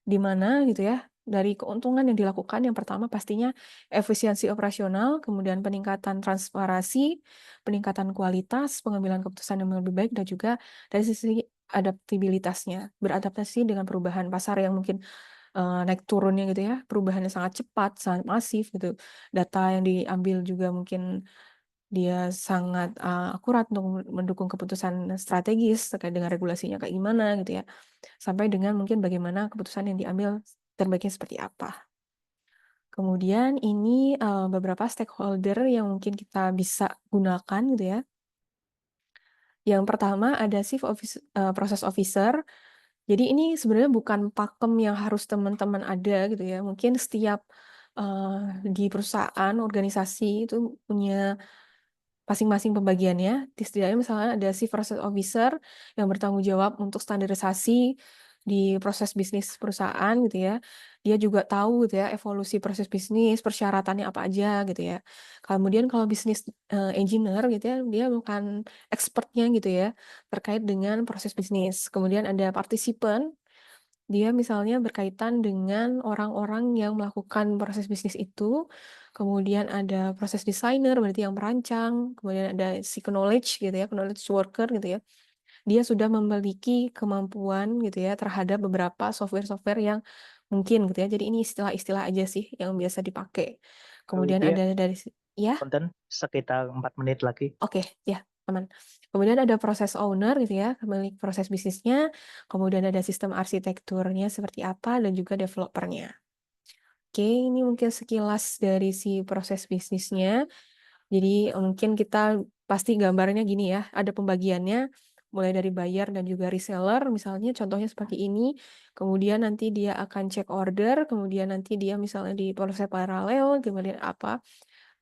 Di mana gitu ya, dari keuntungan yang dilakukan yang pertama pastinya efisiensi operasional, kemudian peningkatan transparansi, peningkatan kualitas, pengambilan keputusan yang lebih baik, dan juga dari sisi adaptabilitasnya, beradaptasi dengan perubahan pasar yang mungkin naik turunnya gitu ya, perubahannya sangat cepat, sangat masif gitu. Data yang diambil juga mungkin dia sangat akurat untuk mendukung keputusan strategis terkait dengan regulasinya kayak gimana gitu ya. Sampai dengan mungkin bagaimana keputusan yang diambil terbaiknya seperti apa. Kemudian ini beberapa stakeholder yang mungkin kita bisa gunakan gitu ya. Yang pertama ada Chief Process Officer. Jadi ini sebenarnya bukan pakem yang harus teman-teman ada gitu ya. Mungkin setiap di perusahaan, organisasi itu punya masing-masing pembagiannya, setidaknya misalnya ada Chief Process Officer yang bertanggung jawab untuk standarisasi di proses bisnis perusahaan gitu ya. Dia juga tahu gitu ya evolusi proses bisnis, persyaratannya apa aja gitu ya. Kemudian kalau bisnis engineer gitu ya, dia bukan expertnya gitu ya terkait dengan proses bisnis. Kemudian ada partisipan, dia misalnya berkaitan dengan orang-orang yang melakukan proses bisnis itu, kemudian ada proses designer, berarti yang merancang, kemudian ada si knowledge gitu ya, knowledge worker gitu ya. Dia sudah memiliki kemampuan gitu ya terhadap beberapa software-software yang mungkin gitu ya. Jadi ini istilah-istilah aja sih yang biasa dipakai. Kemudian Widya, ada dari ya. punten sekitar 4 menit lagi. Oke, ya, aman. Kemudian ada proses owner gitu ya, pemilik proses bisnisnya, kemudian ada sistem arsitekturnya seperti apa, dan juga developernya. Oke, ini mungkin sekilas dari si proses bisnisnya. Jadi mungkin kita pasti gambarnya gini ya, ada pembagiannya, mulai dari buyer dan juga reseller, misalnya contohnya seperti ini, kemudian nanti dia akan cek order, kemudian nanti dia misalnya di proses paralel, kemudian apa,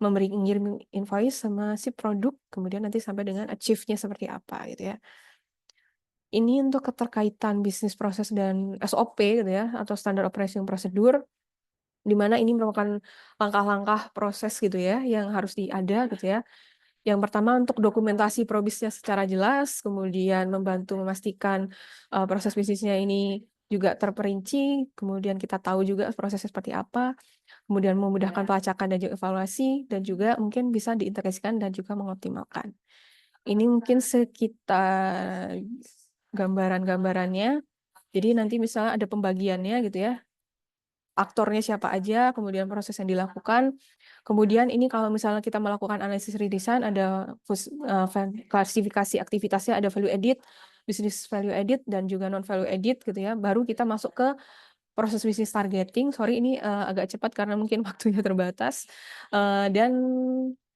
ngirim invoice sama si produk, kemudian nanti sampai dengan achieve-nya seperti apa gitu ya. Ini untuk keterkaitan bisnis proses dan SOP gitu ya, atau standard operation procedure, di mana ini merupakan langkah-langkah proses gitu ya, yang harus ada gitu ya. Yang pertama untuk dokumentasi probisnya secara jelas, kemudian membantu memastikan proses bisnisnya ini juga terperinci, kemudian kita tahu juga prosesnya seperti apa, kemudian memudahkan pelacakan dan juga evaluasi, dan juga mungkin bisa diintegrasikan dan juga mengoptimalkan. Ini mungkin sekitar gambaran-gambarannya. Jadi nanti misalnya ada pembagiannya gitu ya, aktornya siapa aja, kemudian proses yang dilakukan. Kemudian ini kalau misalnya kita melakukan analisis redesign, ada klasifikasi aktivitasnya, ada value edit, business value edit, dan juga non value edit gitu ya. Baru kita masuk ke proses business targeting. Sorry ini agak cepat karena mungkin waktunya terbatas. Dan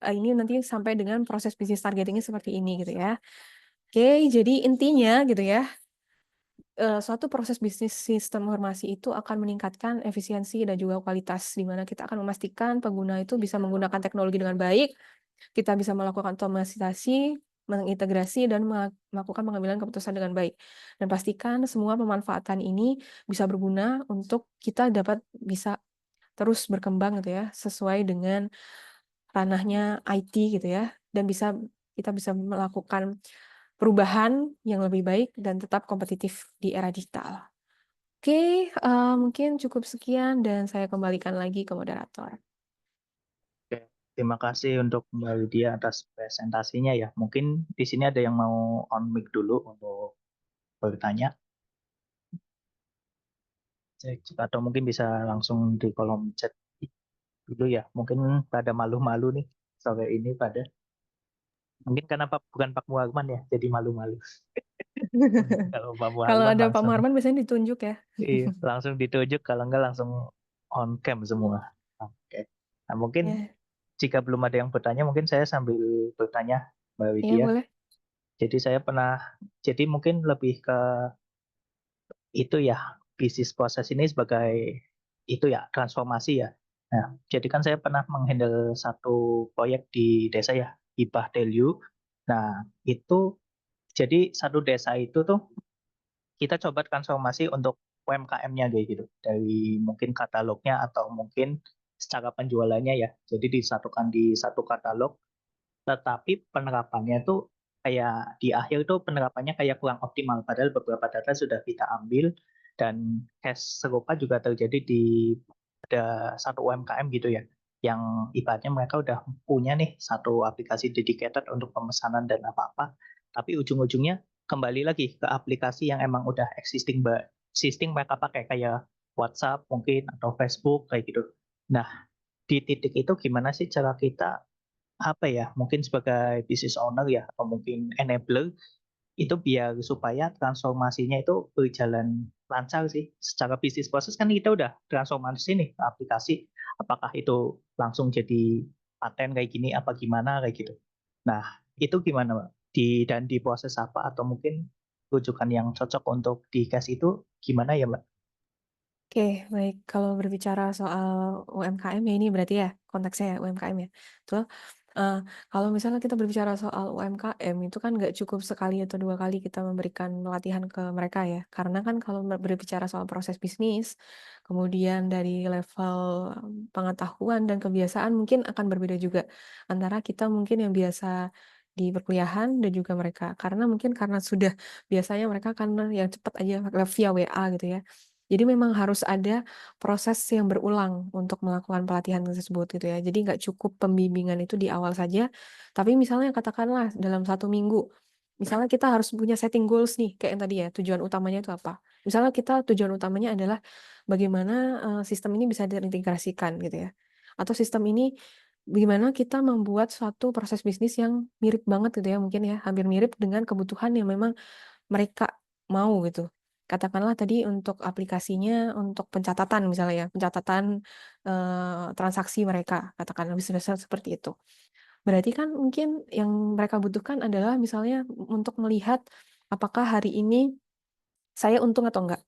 ini nanti sampai dengan proses business targetingnya seperti ini gitu ya. Oke, jadi intinya gitu ya, suatu proses bisnis sistem informasi itu akan meningkatkan efisiensi dan juga kualitas, di mana kita akan memastikan pengguna itu bisa menggunakan teknologi dengan baik, kita bisa melakukan otomatisasi, mengintegrasi, dan melakukan pengambilan keputusan dengan baik. Dan pastikan semua pemanfaatan ini bisa berguna untuk kita dapat bisa terus berkembang gitu ya, sesuai dengan ranahnya IT gitu ya, dan kita bisa melakukan perubahan yang lebih baik dan tetap kompetitif di era digital. Oke, mungkin cukup sekian dan saya kembalikan lagi ke moderator. Oke, terima kasih untuk Mbak Widya atas presentasinya ya. Mungkin di sini ada yang mau on mic dulu untuk bertanya. Atau mungkin bisa langsung di kolom chat dulu ya. Mungkin pada malu-malu nih sore ini pada. Mungkin karena bukan Pak Muharman ya, jadi malu-malu. Kalau Pak Kalau Muharman ada Pak langsung, Muharman biasanya ditunjuk ya. iya, langsung ditunjuk, kalau enggak langsung on cam semua. Oke. Nah, mungkin Ya, jika belum ada yang bertanya, mungkin saya sambil bertanya Mbak iya Widya. boleh. Jadi saya pernah, jadi mungkin lebih ke itu ya, bisnis proses ini sebagai itu ya, transformasi ya. Nah, jadi kan saya pernah menghandle satu proyek di desa ya, Hibah Delyu. Nah, itu jadi satu desa itu tuh kita coba transformasi untuk UMKM-nya kayak gitu. Dari mungkin katalognya atau mungkin secara penjualannya ya. Jadi disatukan di satu katalog, tetapi penerapannya tuh kayak di akhir tuh penerapannya kayak kurang optimal. Padahal beberapa data sudah kita ambil dan case serupa juga terjadi di ada satu UMKM gitu ya, yang ibaratnya mereka udah punya nih satu aplikasi dedicated untuk pemesanan dan apa-apa, tapi ujung-ujungnya kembali lagi ke aplikasi yang emang udah existing mereka pakai kayak WhatsApp mungkin atau Facebook kayak gitu. Nah, di titik itu gimana sih cara kita apa ya, mungkin sebagai business owner ya atau mungkin enabler itu biar supaya transformasinya itu berjalan lancar sih. Secara bisnis proses kan kita udah transformasi nih ke aplikasi, apakah itu langsung jadi paten kayak gini apa gimana kayak gitu. Nah, itu gimana, Mbak? Dan di proses apa atau mungkin rujukan yang cocok untuk di case itu gimana ya, Mbak? Oke, baik. Kalau berbicara soal UMKM ya ini berarti ya konteksnya ya UMKM ya. Betul. Eh, kalau misalnya kita berbicara soal UMKM itu kan nggak cukup sekali atau dua kali kita memberikan pelatihan ke mereka ya. Karena kan kalau berbicara soal proses bisnis, kemudian dari level pengetahuan dan kebiasaan mungkin akan berbeda juga antara kita mungkin yang biasa di perkuliahan dan juga mereka. Karena mungkin karena sudah biasanya mereka karena yang cepat aja via WA gitu ya. Jadi memang harus ada proses yang berulang untuk melakukan pelatihan tersebut gitu ya. Jadi nggak cukup pembimbingan itu di awal saja, tapi misalnya katakanlah dalam 1 minggu, misalnya kita harus punya setting goals nih, kayak yang tadi ya, tujuan utamanya itu apa. Misalnya kita tujuan utamanya adalah bagaimana sistem ini bisa terintegrasikan gitu ya. atau sistem ini gimana kita membuat suatu proses bisnis yang mirip banget gitu ya, mungkin ya, hampir mirip dengan kebutuhan yang memang mereka mau gitu. Katakanlah tadi untuk aplikasinya untuk pencatatan misalnya ya, pencatatan, transaksi mereka, katakanlah bisa seperti itu. Berarti kan mungkin yang mereka butuhkan adalah misalnya untuk melihat apakah hari ini saya untung atau enggak.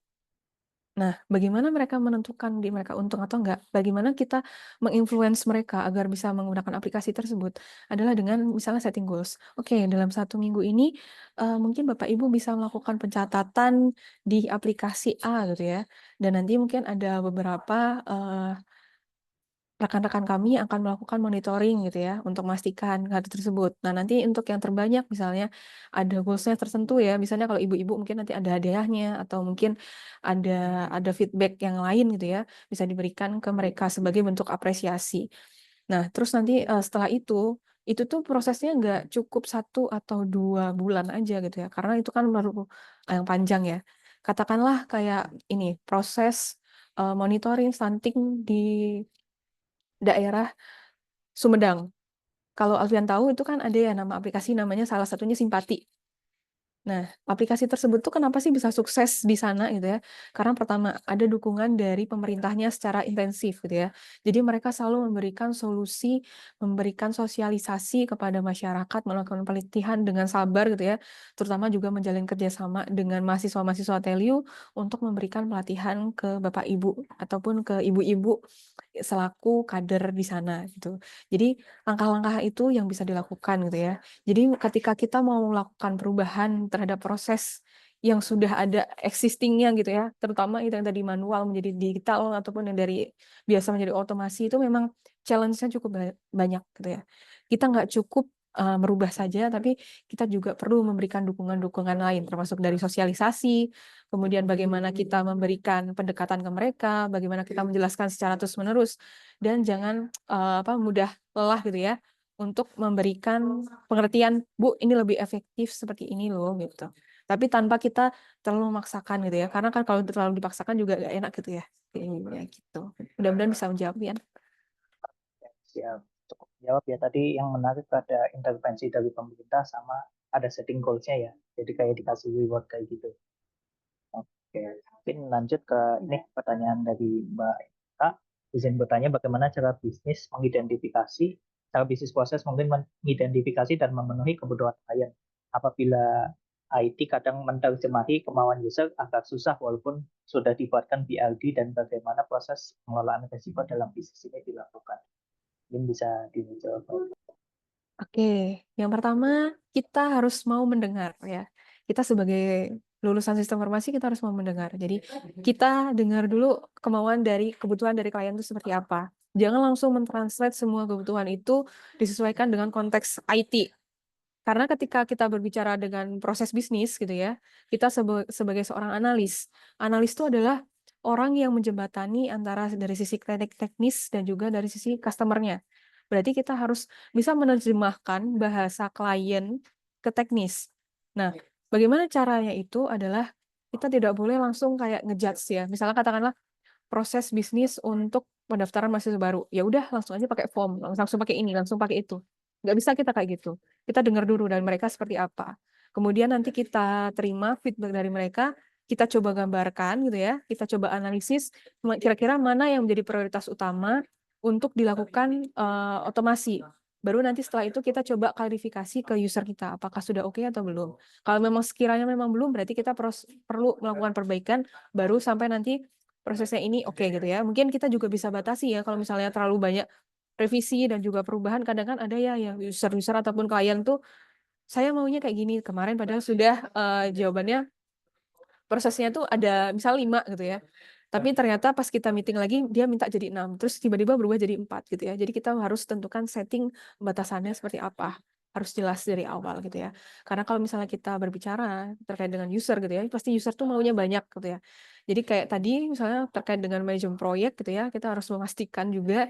Nah, bagaimana mereka menentukan mereka untung atau enggak? Bagaimana kita menginfluence mereka agar bisa menggunakan aplikasi tersebut adalah dengan misalnya setting goals. Oke, dalam 1 minggu ini mungkin Bapak Ibu bisa melakukan pencatatan di aplikasi A gitu ya. Dan nanti mungkin ada beberapa rekan-rekan kami akan melakukan monitoring gitu ya untuk memastikan hal tersebut. Nah, nanti untuk yang terbanyak misalnya ada goals-nya tertentu ya. Misalnya kalau ibu-ibu mungkin nanti ada hadiahnya atau mungkin ada feedback yang lain gitu ya, bisa diberikan ke mereka sebagai bentuk apresiasi. Nah, terus nanti setelah itu tuh prosesnya nggak cukup 1 atau 2 bulan aja gitu ya, karena itu kan baru yang panjang ya. Katakanlah kayak ini proses monitoring stunting di daerah Sumedang. Kalau Alfian tahu itu kan ada ya nama aplikasi namanya salah satunya Simpati. Nah, aplikasi tersebut tuh kenapa sih bisa sukses di sana gitu ya? Karena pertama ada dukungan dari pemerintahnya secara intensif gitu ya. Jadi mereka selalu memberikan solusi, memberikan sosialisasi kepada masyarakat, melakukan pelatihan dengan sabar gitu ya. Terutama juga menjalin kerjasama dengan mahasiswa-mahasiswa TELIU untuk memberikan pelatihan ke Bapak Ibu ataupun ke ibu-ibu selaku kader di sana gitu. Jadi langkah-langkah itu yang bisa dilakukan gitu ya. Jadi ketika kita mau melakukan perubahan terhadap proses yang sudah ada existing-nya gitu ya, terutama itu yang tadi manual menjadi digital ataupun yang dari biasa menjadi otomasi itu memang challenge-nya cukup banyak gitu ya. Kita nggak cukup merubah saja, tapi kita juga perlu memberikan dukungan-dukungan lain, termasuk dari sosialisasi, kemudian bagaimana kita memberikan pendekatan ke mereka, bagaimana kita menjelaskan secara terus-menerus, dan jangan mudah lelah gitu ya untuk memberikan pengertian, Bu, ini lebih efektif seperti ini loh gitu. Tapi tanpa kita terlalu memaksakan gitu ya, karena kan kalau terlalu dipaksakan juga gak enak gitu ya. Kayak gitu. Mudah-mudahan bisa menjawab ya. Siap, cukup jawab ya. Tadi yang menarik ada intervensi dari pemerintah sama ada setting goals-nya ya. Jadi kayak dikasih reward kayak gitu. Oke, mungkin lanjut ke ini pertanyaan dari Mbak Eka. Izin bertanya bagaimana cara bisnis proses mungkin mengidentifikasi dan memenuhi kebutuhan klien. Apabila IT kadang menerjemahi kemauan user agak susah walaupun sudah dibuatkan BLD dan bagaimana proses pengelolaan risiko dalam bisnis ini dilakukan. Mungkin bisa dijawab. Oke, yang pertama kita harus mau mendengar ya. Kita sebagai lulusan sistem informasi kita harus mau mendengar. Jadi kita dengar dulu kemauan dari kebutuhan dari klien itu seperti apa. Jangan langsung mentranslate semua kebutuhan itu disesuaikan dengan konteks IT. Karena ketika kita berbicara dengan proses bisnis gitu ya, kita sebagai seorang analis. Analis itu adalah orang yang menjembatani antara dari sisi teknis dan juga dari sisi customer-nya. Berarti kita harus bisa menerjemahkan bahasa klien ke teknis. Nah, bagaimana caranya itu adalah kita tidak boleh langsung kayak ngejudge ya. Misalnya katakanlah proses bisnis untuk pendaftaran mahasiswa baru. Ya udah langsung aja pakai form, langsung pakai ini, langsung pakai itu. Nggak bisa kita kayak gitu. Kita dengar dulu dari mereka seperti apa. Kemudian nanti kita terima feedback dari mereka, kita coba gambarkan gitu ya, kita coba analisis kira-kira mana yang menjadi prioritas utama untuk dilakukan otomasi. Baru nanti setelah itu kita coba klarifikasi ke user kita, apakah sudah oke atau belum. Kalau memang sekiranya memang belum, berarti kita perlu melakukan perbaikan, baru sampai nanti prosesnya ini oke gitu ya. Mungkin kita juga bisa batasi ya, kalau misalnya terlalu banyak revisi dan juga perubahan, kadang kan ada ya yang user-user ataupun klien tuh, saya maunya kayak gini, kemarin padahal sudah jawabannya prosesnya tuh ada misal 5 gitu ya. Tapi ternyata pas kita meeting lagi dia minta jadi 6, terus tiba-tiba berubah jadi 4 gitu ya. Jadi kita harus tentukan setting batasannya seperti apa. Harus jelas dari awal gitu ya. Karena kalau misalnya kita berbicara terkait dengan user gitu ya, pasti user tuh maunya banyak gitu ya. Jadi kayak tadi misalnya terkait dengan manajemen proyek gitu ya, kita harus memastikan juga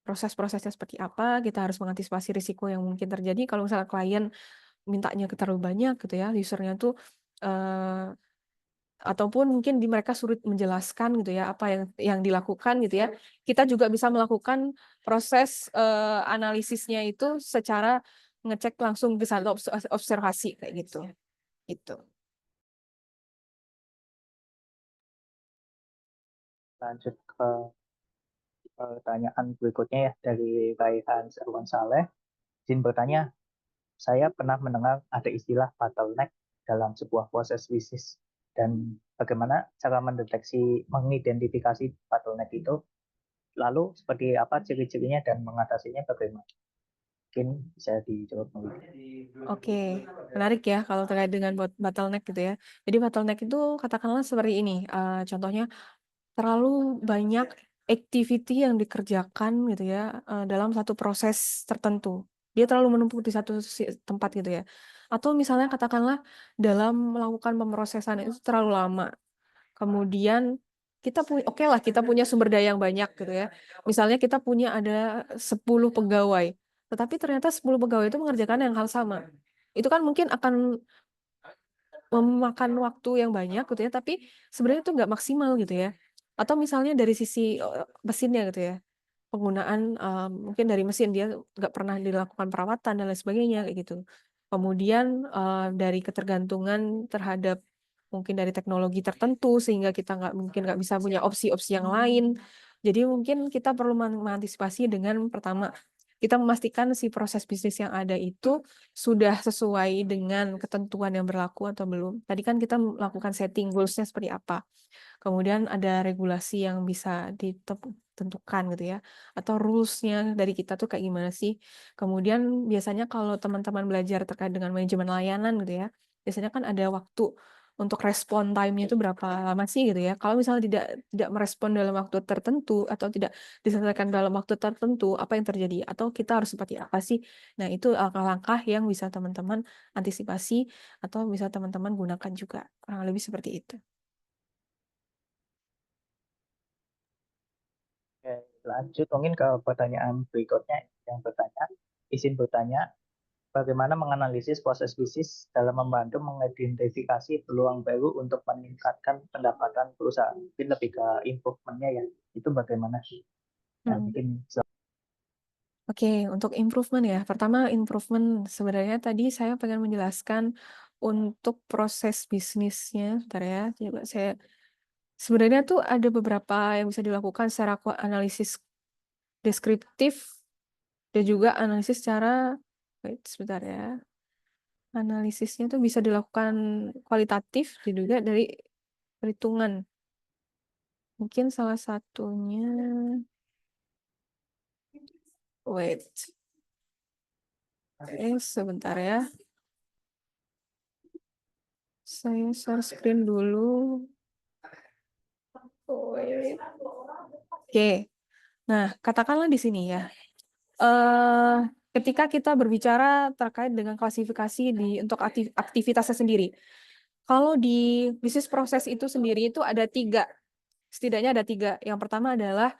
proses-prosesnya seperti apa, kita harus mengantisipasi risiko yang mungkin terjadi kalau misalnya klien mintanya terlalu banyak gitu ya, usernya tuh ataupun mungkin mereka sulit menjelaskan gitu ya apa yang dilakukan gitu ya, kita juga bisa melakukan proses analisisnya itu secara ngecek langsung di sana, observasi kayak gitu. Gitu. Lanjut ke pertanyaan berikutnya ya dari Raihan Serwan Saleh. Izin bertanya, saya pernah mendengar ada istilah bottleneck dalam sebuah proses bisnis dan bagaimana cara mengidentifikasi bottleneck itu, lalu seperti apa ciri-cirinya dan mengatasinya bagaimana? Mungkin bisa dijawab dulu. Oke, menarik ya kalau terkait dengan bottleneck gitu ya. Jadi bottleneck itu katakanlah seperti ini, contohnya terlalu banyak activity yang dikerjakan gitu ya dalam satu proses tertentu. Dia terlalu menumpuk di satu tempat gitu ya. Atau misalnya katakanlah dalam melakukan pemrosesan itu terlalu lama. Kemudian kita kita punya sumber daya yang banyak gitu ya. Misalnya kita punya ada 10 pegawai, tetapi ternyata 10 pegawai itu mengerjakan yang hal sama. Itu kan mungkin akan memakan waktu yang banyak gitu ya, tapi sebenarnya itu nggak maksimal gitu ya. Atau misalnya dari sisi mesinnya gitu ya, penggunaan mungkin dari mesin dia nggak pernah dilakukan perawatan dan lain sebagainya kayak gitu. Kemudian dari ketergantungan terhadap mungkin dari teknologi tertentu sehingga kita nggak bisa punya opsi-opsi yang lain. Jadi mungkin kita perlu mengantisipasi dengan pertama kita memastikan si proses bisnis yang ada itu sudah sesuai dengan ketentuan yang berlaku atau belum. Tadi kan kita melakukan setting goals-nya seperti apa. Kemudian ada regulasi yang bisa ditentukan gitu ya. Atau rules-nya dari kita tuh kayak gimana sih. Kemudian biasanya kalau teman-teman belajar terkait dengan manajemen layanan gitu ya, biasanya kan ada waktu untuk respon time-nya itu berapa lama sih gitu ya. Kalau misalnya tidak merespon dalam waktu tertentu atau tidak diselesaikan dalam waktu tertentu, apa yang terjadi? Atau kita harus seperti apa sih? Nah, itu langkah-langkah yang bisa teman-teman antisipasi atau bisa teman-teman gunakan juga. Kurang lebih seperti itu. Oke, lanjut mungkin ke pertanyaan berikutnya yang izin bertanya, bagaimana menganalisis proses bisnis dalam membantu mengidentifikasi peluang baru untuk meningkatkan pendapatan perusahaan? Mungkin lebih ke improvement-nya ya. Itu bagaimana sih? Nah, mungkin Oke, untuk improvement ya. Pertama, improvement sebenarnya tadi saya pengen menjelaskan untuk proses bisnisnya. Bentar ya, coba saya sebenarnya tuh ada beberapa yang bisa dilakukan secara analisis deskriptif dan juga analisis secara wait, sebentar ya. Analisisnya tuh bisa dilakukan kualitatif dan juga dari perhitungan. Mungkin salah satunya wait. Sebentar ya. Saya share screen dulu. Wait. Oke. Nah, katakanlah di sini ya. Ketika kita berbicara terkait dengan klasifikasi untuk aktivitasnya sendiri. Kalau di bisnis proses itu sendiri itu ada 3. Setidaknya ada 3. Yang pertama adalah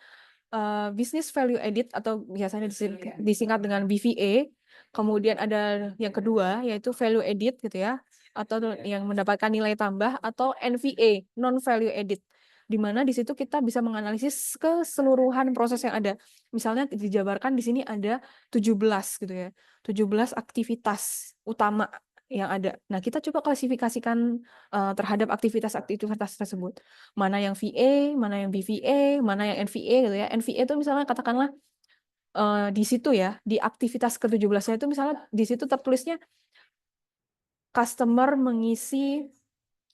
business value added atau biasanya disingkat dengan BVA. Kemudian ada yang kedua yaitu value added gitu ya, atau yang mendapatkan nilai tambah, atau NVA, non value added. Di mana di situ kita bisa menganalisis keseluruhan proses yang ada. Misalnya dijabarkan di sini ada 17 gitu ya. 17 aktivitas utama yang ada. Nah, kita coba klasifikasikan terhadap aktivitas-aktivitas tersebut. Mana yang VA, mana yang BVA, mana yang NVA gitu ya. NVA itu misalnya katakanlah di situ ya, di aktivitas ke-17-nya itu misalnya di situ tertulisnya customer mengisi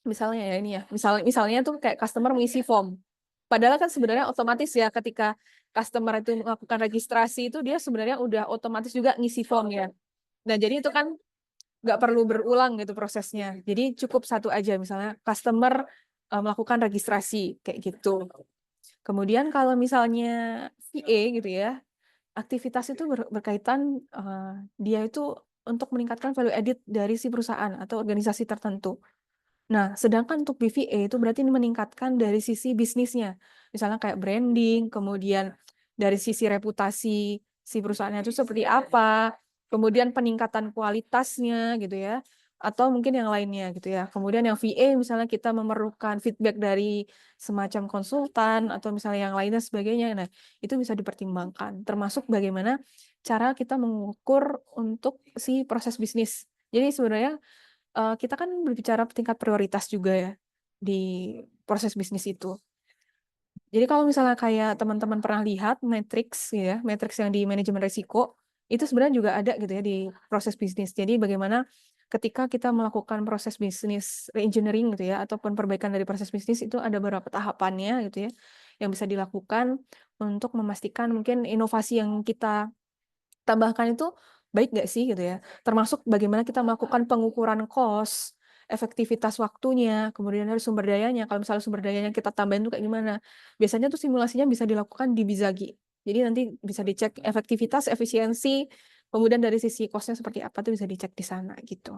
misalnya ya ini ya. Misalnya tuh kayak customer mengisi form. Padahal kan sebenarnya otomatis ya ketika customer itu melakukan registrasi itu dia sebenarnya udah otomatis juga ngisi form ya. Dan jadi itu kan nggak perlu berulang gitu prosesnya. Jadi cukup satu aja misalnya customer melakukan registrasi kayak gitu. Kemudian kalau misalnya VA gitu ya, aktivitas itu berkaitan dia itu untuk meningkatkan value added dari si perusahaan atau organisasi tertentu. Nah, sedangkan untuk BVA itu berarti meningkatkan dari sisi bisnisnya. Misalnya kayak branding, kemudian dari sisi reputasi si perusahaannya itu seperti apa, kemudian peningkatan kualitasnya gitu ya, atau mungkin yang lainnya gitu ya. Kemudian yang VA misalnya kita memerlukan feedback dari semacam konsultan atau misalnya yang lainnya sebagainya. Nah, itu bisa dipertimbangkan. Termasuk bagaimana cara kita mengukur untuk si proses bisnis. Jadi sebenarnya kita kan berbicara tingkat prioritas juga ya di proses bisnis itu. Jadi kalau misalnya kayak teman-teman pernah lihat matrix ya, matrix yang di manajemen risiko, itu sebenarnya juga ada gitu ya di proses bisnis. Jadi bagaimana ketika kita melakukan proses bisnis reengineering gitu ya, ataupun perbaikan dari proses bisnis itu ada beberapa tahapannya gitu ya, yang bisa dilakukan untuk memastikan mungkin inovasi yang kita tambahkan itu baik nggak sih gitu ya. Termasuk bagaimana kita melakukan pengukuran cost, efektivitas waktunya, kemudian dari sumber dayanya. Kalau misalnya sumber dayanya kita tambahin tuh kayak gimana. Biasanya tuh simulasinya bisa dilakukan di Bizagi. Jadi nanti bisa dicek efektivitas, efisiensi, kemudian dari sisi cost-nya seperti apa tuh bisa dicek di sana gitu.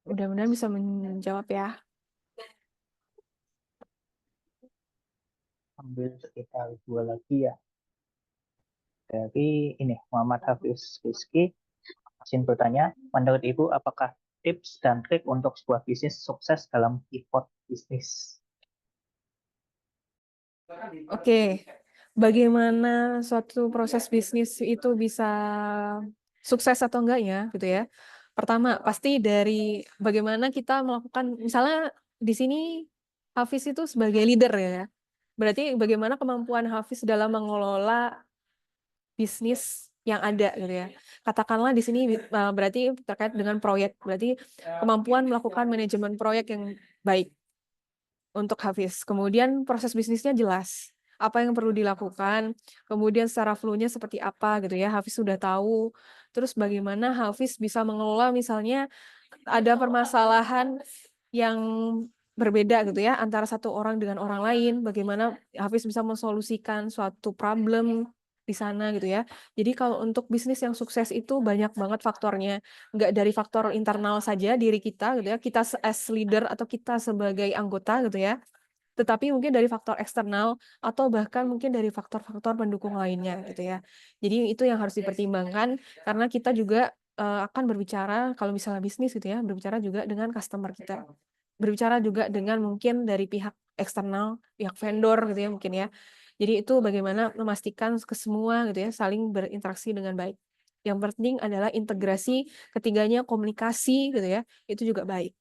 Mudah-mudahan bisa menjawab ya. Ambil sekitar 2 lagi ya. Dari ini Muhammad Hafiz Rizky izin bertanya, menurut Ibu apakah tips dan trik untuk sebuah bisnis sukses dalam pivot bisnis? Oke, bagaimana suatu proses bisnis itu bisa sukses atau enggaknya gitu ya. Pertama, pasti dari bagaimana kita melakukan, misalnya di sini Hafiz itu sebagai leader ya. Berarti bagaimana kemampuan Hafiz dalam mengelola bisnis yang ada gitu ya. Katakanlah di sini berarti terkait dengan proyek, berarti kemampuan melakukan manajemen proyek yang baik untuk Hafiz. Kemudian proses bisnisnya jelas, apa yang perlu dilakukan, kemudian secara flow-nya seperti apa gitu ya, Hafiz sudah tahu. Terus bagaimana Hafiz bisa mengelola misalnya ada permasalahan yang berbeda gitu ya antara satu orang dengan orang lain, bagaimana Hafiz bisa mensolusikan suatu problem di sana gitu ya. Jadi kalau untuk bisnis yang sukses itu banyak banget faktornya, nggak dari faktor internal saja diri kita gitu ya, kita as leader atau kita sebagai anggota gitu ya, tetapi mungkin dari faktor eksternal atau bahkan mungkin dari faktor-faktor pendukung lainnya gitu ya. Jadi itu yang harus dipertimbangkan karena kita juga akan berbicara kalau misalnya bisnis gitu ya, berbicara juga dengan customer kita. Berbicara juga dengan mungkin dari pihak eksternal, pihak vendor gitu ya mungkin ya. Jadi itu bagaimana memastikan ke semua gitu ya saling berinteraksi dengan baik. Yang penting adalah integrasi ketiganya, komunikasi gitu ya, itu juga baik.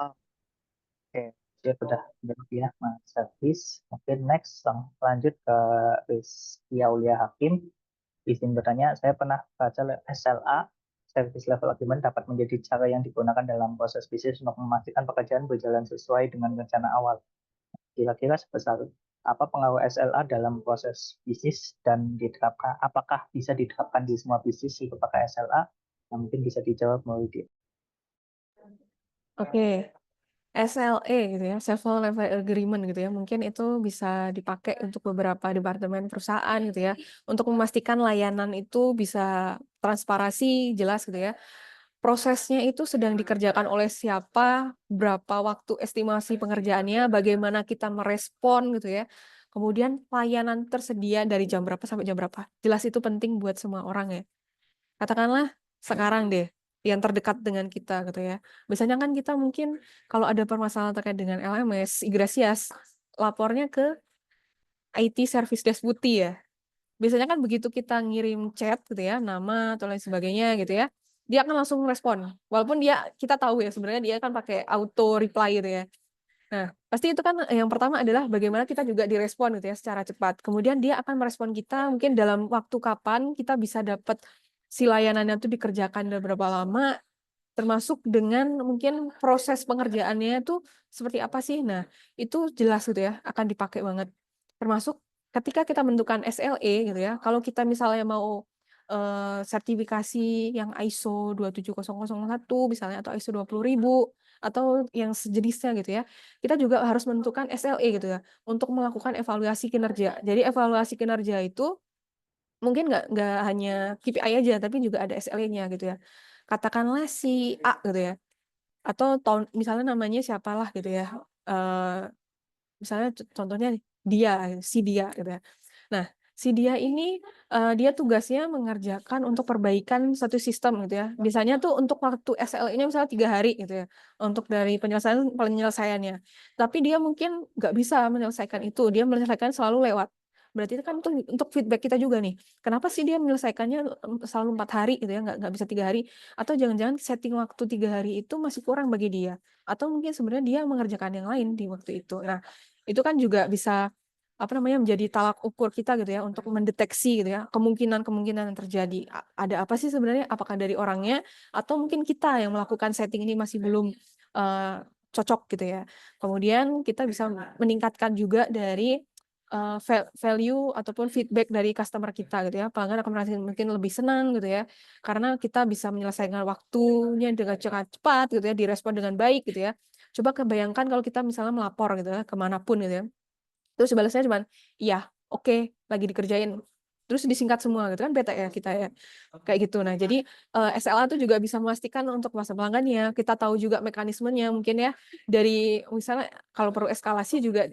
Oke, dia sudah jawab ya Mas Hafiz. Mungkin next lanjut ke Rizky Aulia Hakim. Izin bertanya, saya pernah baca SLA, Service Level Agreement dapat menjadi cara yang digunakan dalam proses bisnis untuk memastikan pekerjaan berjalan sesuai dengan rencana awal. Kira-kira sebesar apa pengaruh SLA dalam proses bisnis dan diterapkan? Apakah bisa diterapkan di semua bisnis itu pakai SLA? Nah, mungkin bisa dijawab melalui dia. Oke. SLA gitu ya, Several Level Agreement gitu ya, mungkin itu bisa dipakai untuk beberapa departemen perusahaan gitu ya, untuk memastikan layanan itu bisa transparansi jelas gitu ya. Prosesnya itu sedang dikerjakan oleh siapa, berapa waktu estimasi pengerjaannya, bagaimana kita merespon gitu ya. Kemudian layanan tersedia dari jam berapa sampai jam berapa. Jelas itu penting buat semua orang ya. Katakanlah sekarang deh, yang terdekat dengan kita gitu ya. Biasanya kan kita mungkin kalau ada permasalahan terkait dengan LMS, Igrasias, lapornya ke IT Service Desk Putih ya. Biasanya kan begitu kita ngirim chat gitu ya, nama atau lain sebagainya gitu ya, dia akan langsung respon. Walaupun kita tahu ya sebenarnya dia kan pakai auto reply gitu ya. Nah, pasti itu kan yang pertama adalah bagaimana kita juga direspon gitu ya secara cepat. Kemudian dia akan merespon kita mungkin dalam waktu kapan kita bisa dapat si layanannya itu dikerjakan dalam berapa lama, termasuk dengan mungkin proses pengerjaannya itu seperti apa sih. Nah, itu jelas gitu ya, akan dipakai banget. Termasuk ketika kita menentukan SLE gitu ya, kalau kita misalnya mau sertifikasi yang ISO 27001 misalnya atau ISO 20.000 atau yang sejenisnya gitu ya. Kita juga harus menentukan SLE gitu ya untuk melakukan evaluasi kinerja. Jadi evaluasi kinerja itu mungkin nggak hanya KPI aja tapi juga ada SLE-nya gitu ya. Katakanlah si A gitu ya. Atau misalnya namanya siapalah gitu ya. Misalnya contohnya dia, si dia gitu ya. Nah, si dia ini dia tugasnya mengerjakan untuk perbaikan satu sistem gitu ya. Biasanya tuh untuk waktu SLE-nya misalnya 3 hari gitu ya, untuk dari penyelesaiannya. Tapi dia mungkin nggak bisa menyelesaikan itu, dia menyelesaikan selalu lewat. Berarti itu kan untuk feedback kita juga nih. Kenapa sih dia menyelesaikannya selalu 4 hari gitu ya, nggak bisa 3 hari? Atau jangan-jangan setting waktu 3 hari itu masih kurang bagi dia? Atau mungkin sebenarnya dia mengerjakan yang lain di waktu itu. Nah, itu kan juga bisa apa namanya, menjadi talak ukur kita gitu ya, untuk mendeteksi gitu ya, kemungkinan-kemungkinan yang terjadi. Ada apa sih sebenarnya? Apakah dari orangnya, atau mungkin kita yang melakukan setting ini masih belum cocok gitu ya. Kemudian kita bisa meningkatkan juga dari value ataupun feedback dari customer kita gitu ya. Pelanggan akan merasa mungkin lebih senang gitu ya, karena kita bisa menyelesaikan waktunya dengan cepat gitu ya, direspon dengan baik gitu ya. Coba kebayangkan kalau kita misalnya melapor gitu ya, kemanapun gitu ya. Terus balasnya cuman, "Iya, oke, lagi dikerjain." Terus disingkat semua gitu kan bete ya kita ya, kayak gitu. Nah jadi, SLA tuh juga bisa memastikan untuk masa pelanggannya, kita tahu juga mekanismenya mungkin ya, dari misalnya kalau perlu eskalasi juga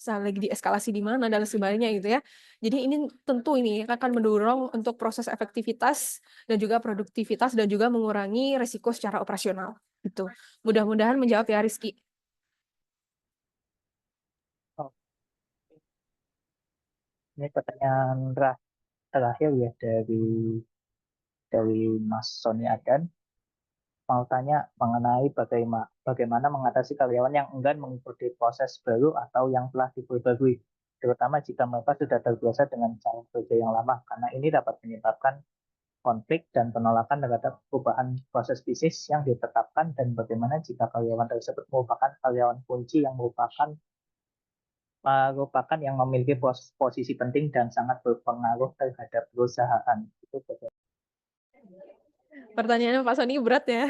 lagi dieskalasi di mana dan sebagainya gitu ya. Jadi ini tentu ini akan mendorong untuk proses efektivitas dan juga produktivitas dan juga mengurangi resiko secara operasional, gitu. Mudah-mudahan menjawab ya Rizky. Oh, ini pertanyaan terakhir ya dari Mas Sony Adan. Mau tanya mengenai bagaimana mengatasi karyawan yang enggan mengikuti proses baru atau yang telah diperbarui, terutama jika mereka sudah terbiasa dengan cara kerja yang lama, karena ini dapat menyebabkan konflik dan penolakan terhadap perubahan proses bisnis yang ditetapkan, dan bagaimana jika karyawan tersebut merupakan karyawan kunci yang merupakan yang memiliki posisi penting dan sangat berpengaruh terhadap perusahaan. Itu Pertanyaannya Pak Sony berat ya.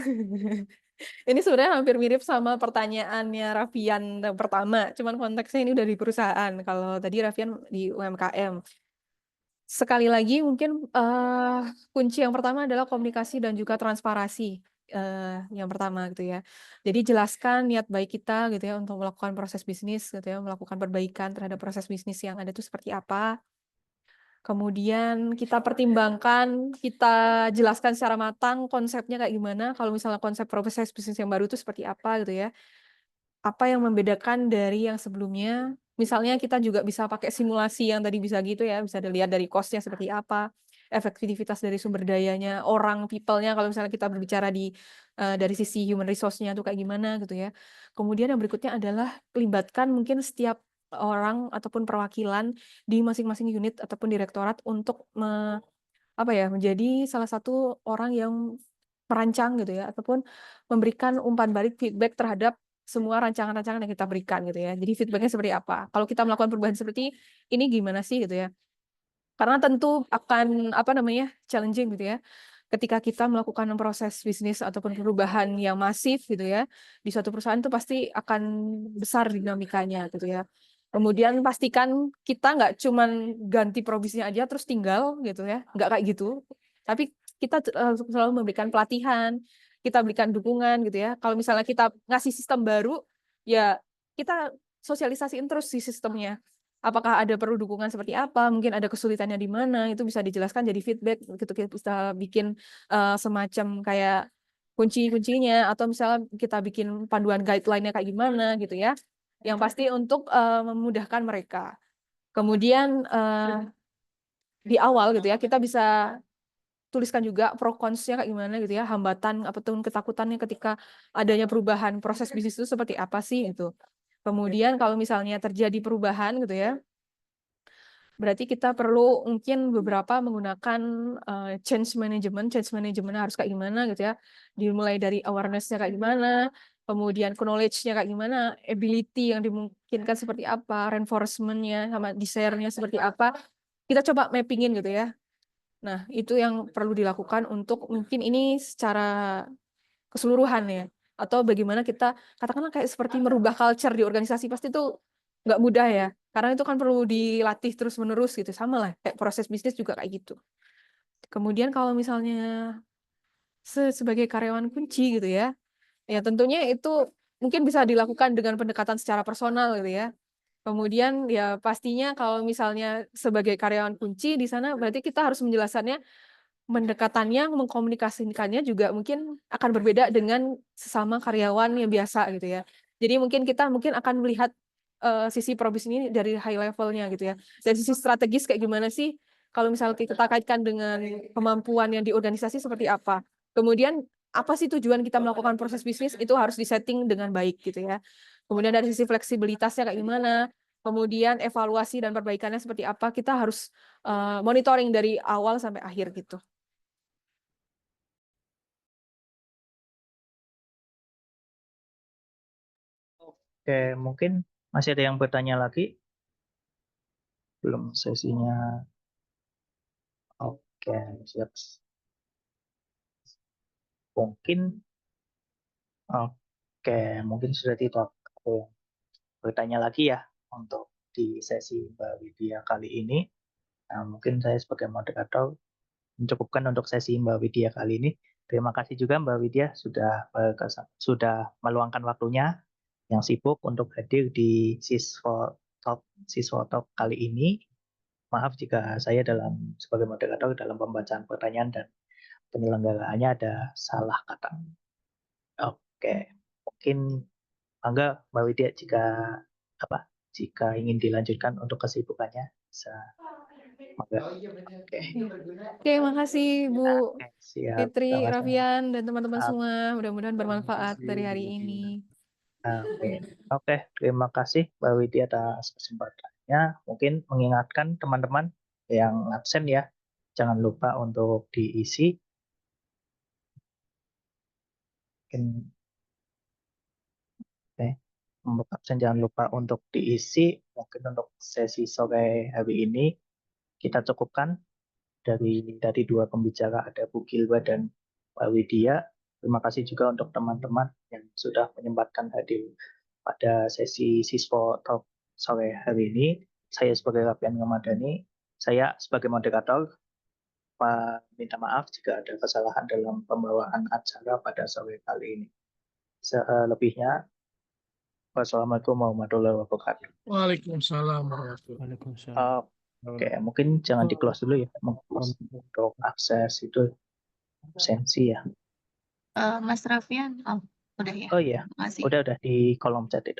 Ini sebenarnya hampir mirip sama pertanyaannya Raffian yang pertama, cuman konteksnya ini udah di perusahaan. Kalau tadi Raffian di UMKM. Sekali lagi mungkin kunci yang pertama adalah komunikasi dan juga transparansi. Yang pertama gitu ya. Jadi jelaskan niat baik kita gitu ya untuk melakukan proses bisnis gitu ya, melakukan perbaikan terhadap proses bisnis yang ada itu seperti apa. Kemudian kita pertimbangkan, kita jelaskan secara matang konsepnya kayak gimana, kalau misalnya konsep proses bisnis yang baru itu seperti apa gitu ya. Apa yang membedakan dari yang sebelumnya, misalnya kita juga bisa pakai simulasi yang tadi bisa gitu ya, bisa dilihat dari cost-nya seperti apa, efektivitas dari sumber dayanya, people-nya kalau misalnya kita berbicara dari sisi human resource-nya tuh kayak gimana gitu ya. Kemudian yang berikutnya adalah libatkan mungkin setiap orang ataupun perwakilan di masing-masing unit ataupun direktorat untuk menjadi salah satu orang yang merancang gitu ya, ataupun memberikan umpan balik feedback terhadap semua rancangan-rancangan yang kita berikan gitu ya. Jadi feedback-nya seperti apa? Kalau kita melakukan perubahan seperti ini gimana sih gitu ya? Karena tentu akan challenging gitu ya. Ketika kita melakukan proses bisnis ataupun perubahan yang masif gitu ya, di suatu perusahaan itu pasti akan besar dinamikanya gitu ya. Kemudian pastikan kita nggak cuman ganti provisinya aja terus tinggal gitu ya, nggak kayak gitu. Tapi kita selalu memberikan pelatihan, kita berikan dukungan gitu ya. Kalau misalnya kita ngasih sistem baru, ya kita sosialisasiin terus si sistemnya. Apakah ada perlu dukungan seperti apa, mungkin ada kesulitannya di mana, itu bisa dijelaskan jadi feedback, gitu. Kita bisa bikin semacam kayak kunci-kuncinya, atau misalnya kita bikin panduan guideline-nya kayak gimana gitu ya. Yang pasti untuk memudahkan mereka. Kemudian di awal gitu ya, kita bisa tuliskan juga pro cons-nya kayak gimana gitu ya, hambatan ataupun ketakutannya ketika adanya perubahan proses bisnis itu seperti apa sih gitu. Kemudian kalau misalnya terjadi perubahan gitu ya, berarti kita perlu mungkin beberapa menggunakan change management harus kayak gimana gitu ya. Dimulai dari awareness-nya kayak gimana, kemudian knowledge-nya kayak gimana, ability yang dimungkinkan seperti apa, reinforcement-nya sama desire-nya seperti apa. Kita coba mappingin gitu ya. Nah, itu yang perlu dilakukan untuk mungkin ini secara keseluruhan ya. Atau bagaimana kita katakanlah kayak seperti merubah culture di organisasi, pasti itu nggak mudah ya. Karena itu kan perlu dilatih terus-menerus gitu. Sama lah kayak proses bisnis juga kayak gitu. Kemudian kalau misalnya sebagai karyawan kunci gitu ya tentunya itu mungkin bisa dilakukan dengan pendekatan secara personal gitu ya. Kemudian ya pastinya kalau misalnya sebagai karyawan kunci di sana berarti kita harus menjelaskannya, mendekatannya, mengkomunikasikannya juga mungkin akan berbeda dengan sesama karyawan yang biasa gitu ya. Jadi mungkin kita akan melihat, sisi probis ini dari high level-nya gitu ya. Dari sisi strategis kayak gimana sih, kalau misalnya kita kaitkan dengan kemampuan yang di organisasi seperti apa. Kemudian apa sih tujuan kita melakukan proses bisnis itu harus di-setting dengan baik gitu ya. Kemudian dari sisi fleksibilitasnya kayak gimana, kemudian evaluasi dan perbaikannya seperti apa, kita harus, monitoring dari awal sampai akhir gitu. Oke, mungkin masih ada yang bertanya lagi? Belum sesinya. Oke, siap. Mungkin, oke, mungkin sudah tidak ada yang bertanya lagi ya untuk di sesi Mbak Widya kali ini. Nah, mungkin saya sebagai moderator mencukupkan untuk sesi Mbak Widya kali ini. Terima kasih juga Mbak Widya sudah meluangkan waktunya yang sibuk untuk hadir di Siswa Talk kali ini. Maaf jika saya sebagai moderator dalam pembacaan pertanyaan dan penyelenggaraannya ada salah kata. Oke, mungkin Angga Mbak Widya jika ingin dilanjutkan untuk kesibukannya bisa. Oke. Oke, makasih Bu Oke, siap. Fitri, Sama-sama. Raffian, dan teman-teman Maaf. semua. Mudah-mudahan bermanfaat kasih, dari Bu hari Widya. ini. Amin. Oke, terima kasih Mbak Widya atas kesempatannya. Mungkin mengingatkan teman-teman yang absen ya, jangan lupa untuk diisi. Mungkin, untuk absen jangan lupa untuk diisi. Mungkin untuk sesi sore hari ini kita cukupkan dari dua pembicara, ada Bu Gilwa dan Mbak Widya. Terima kasih juga untuk teman-teman yang sudah menyempatkan hadir pada sesi Siswa Talk sore hari ini. Saya sebagai Raffian Ramadhani, saya sebagai moderator, minta maaf jika ada kesalahan dalam pembawaan acara pada sore kali ini. Selebihnya, wassalamualaikum warahmatullahi wabarakatuh. Waalaikumsalam warahmatullahi Waalaikumsalam. Oke, mungkin jangan di close dulu ya, untuk akses itu absensi ya. Mas Raffian, udah ya. Oh iya, Makasih. udah di kolom chat itu.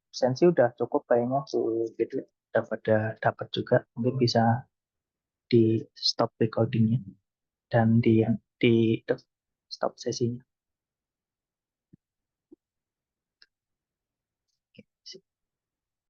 Absensi udah cukup kayaknya, gitu. Dapat juga, mungkin bisa di stop recordingnya dan di stop sesinya.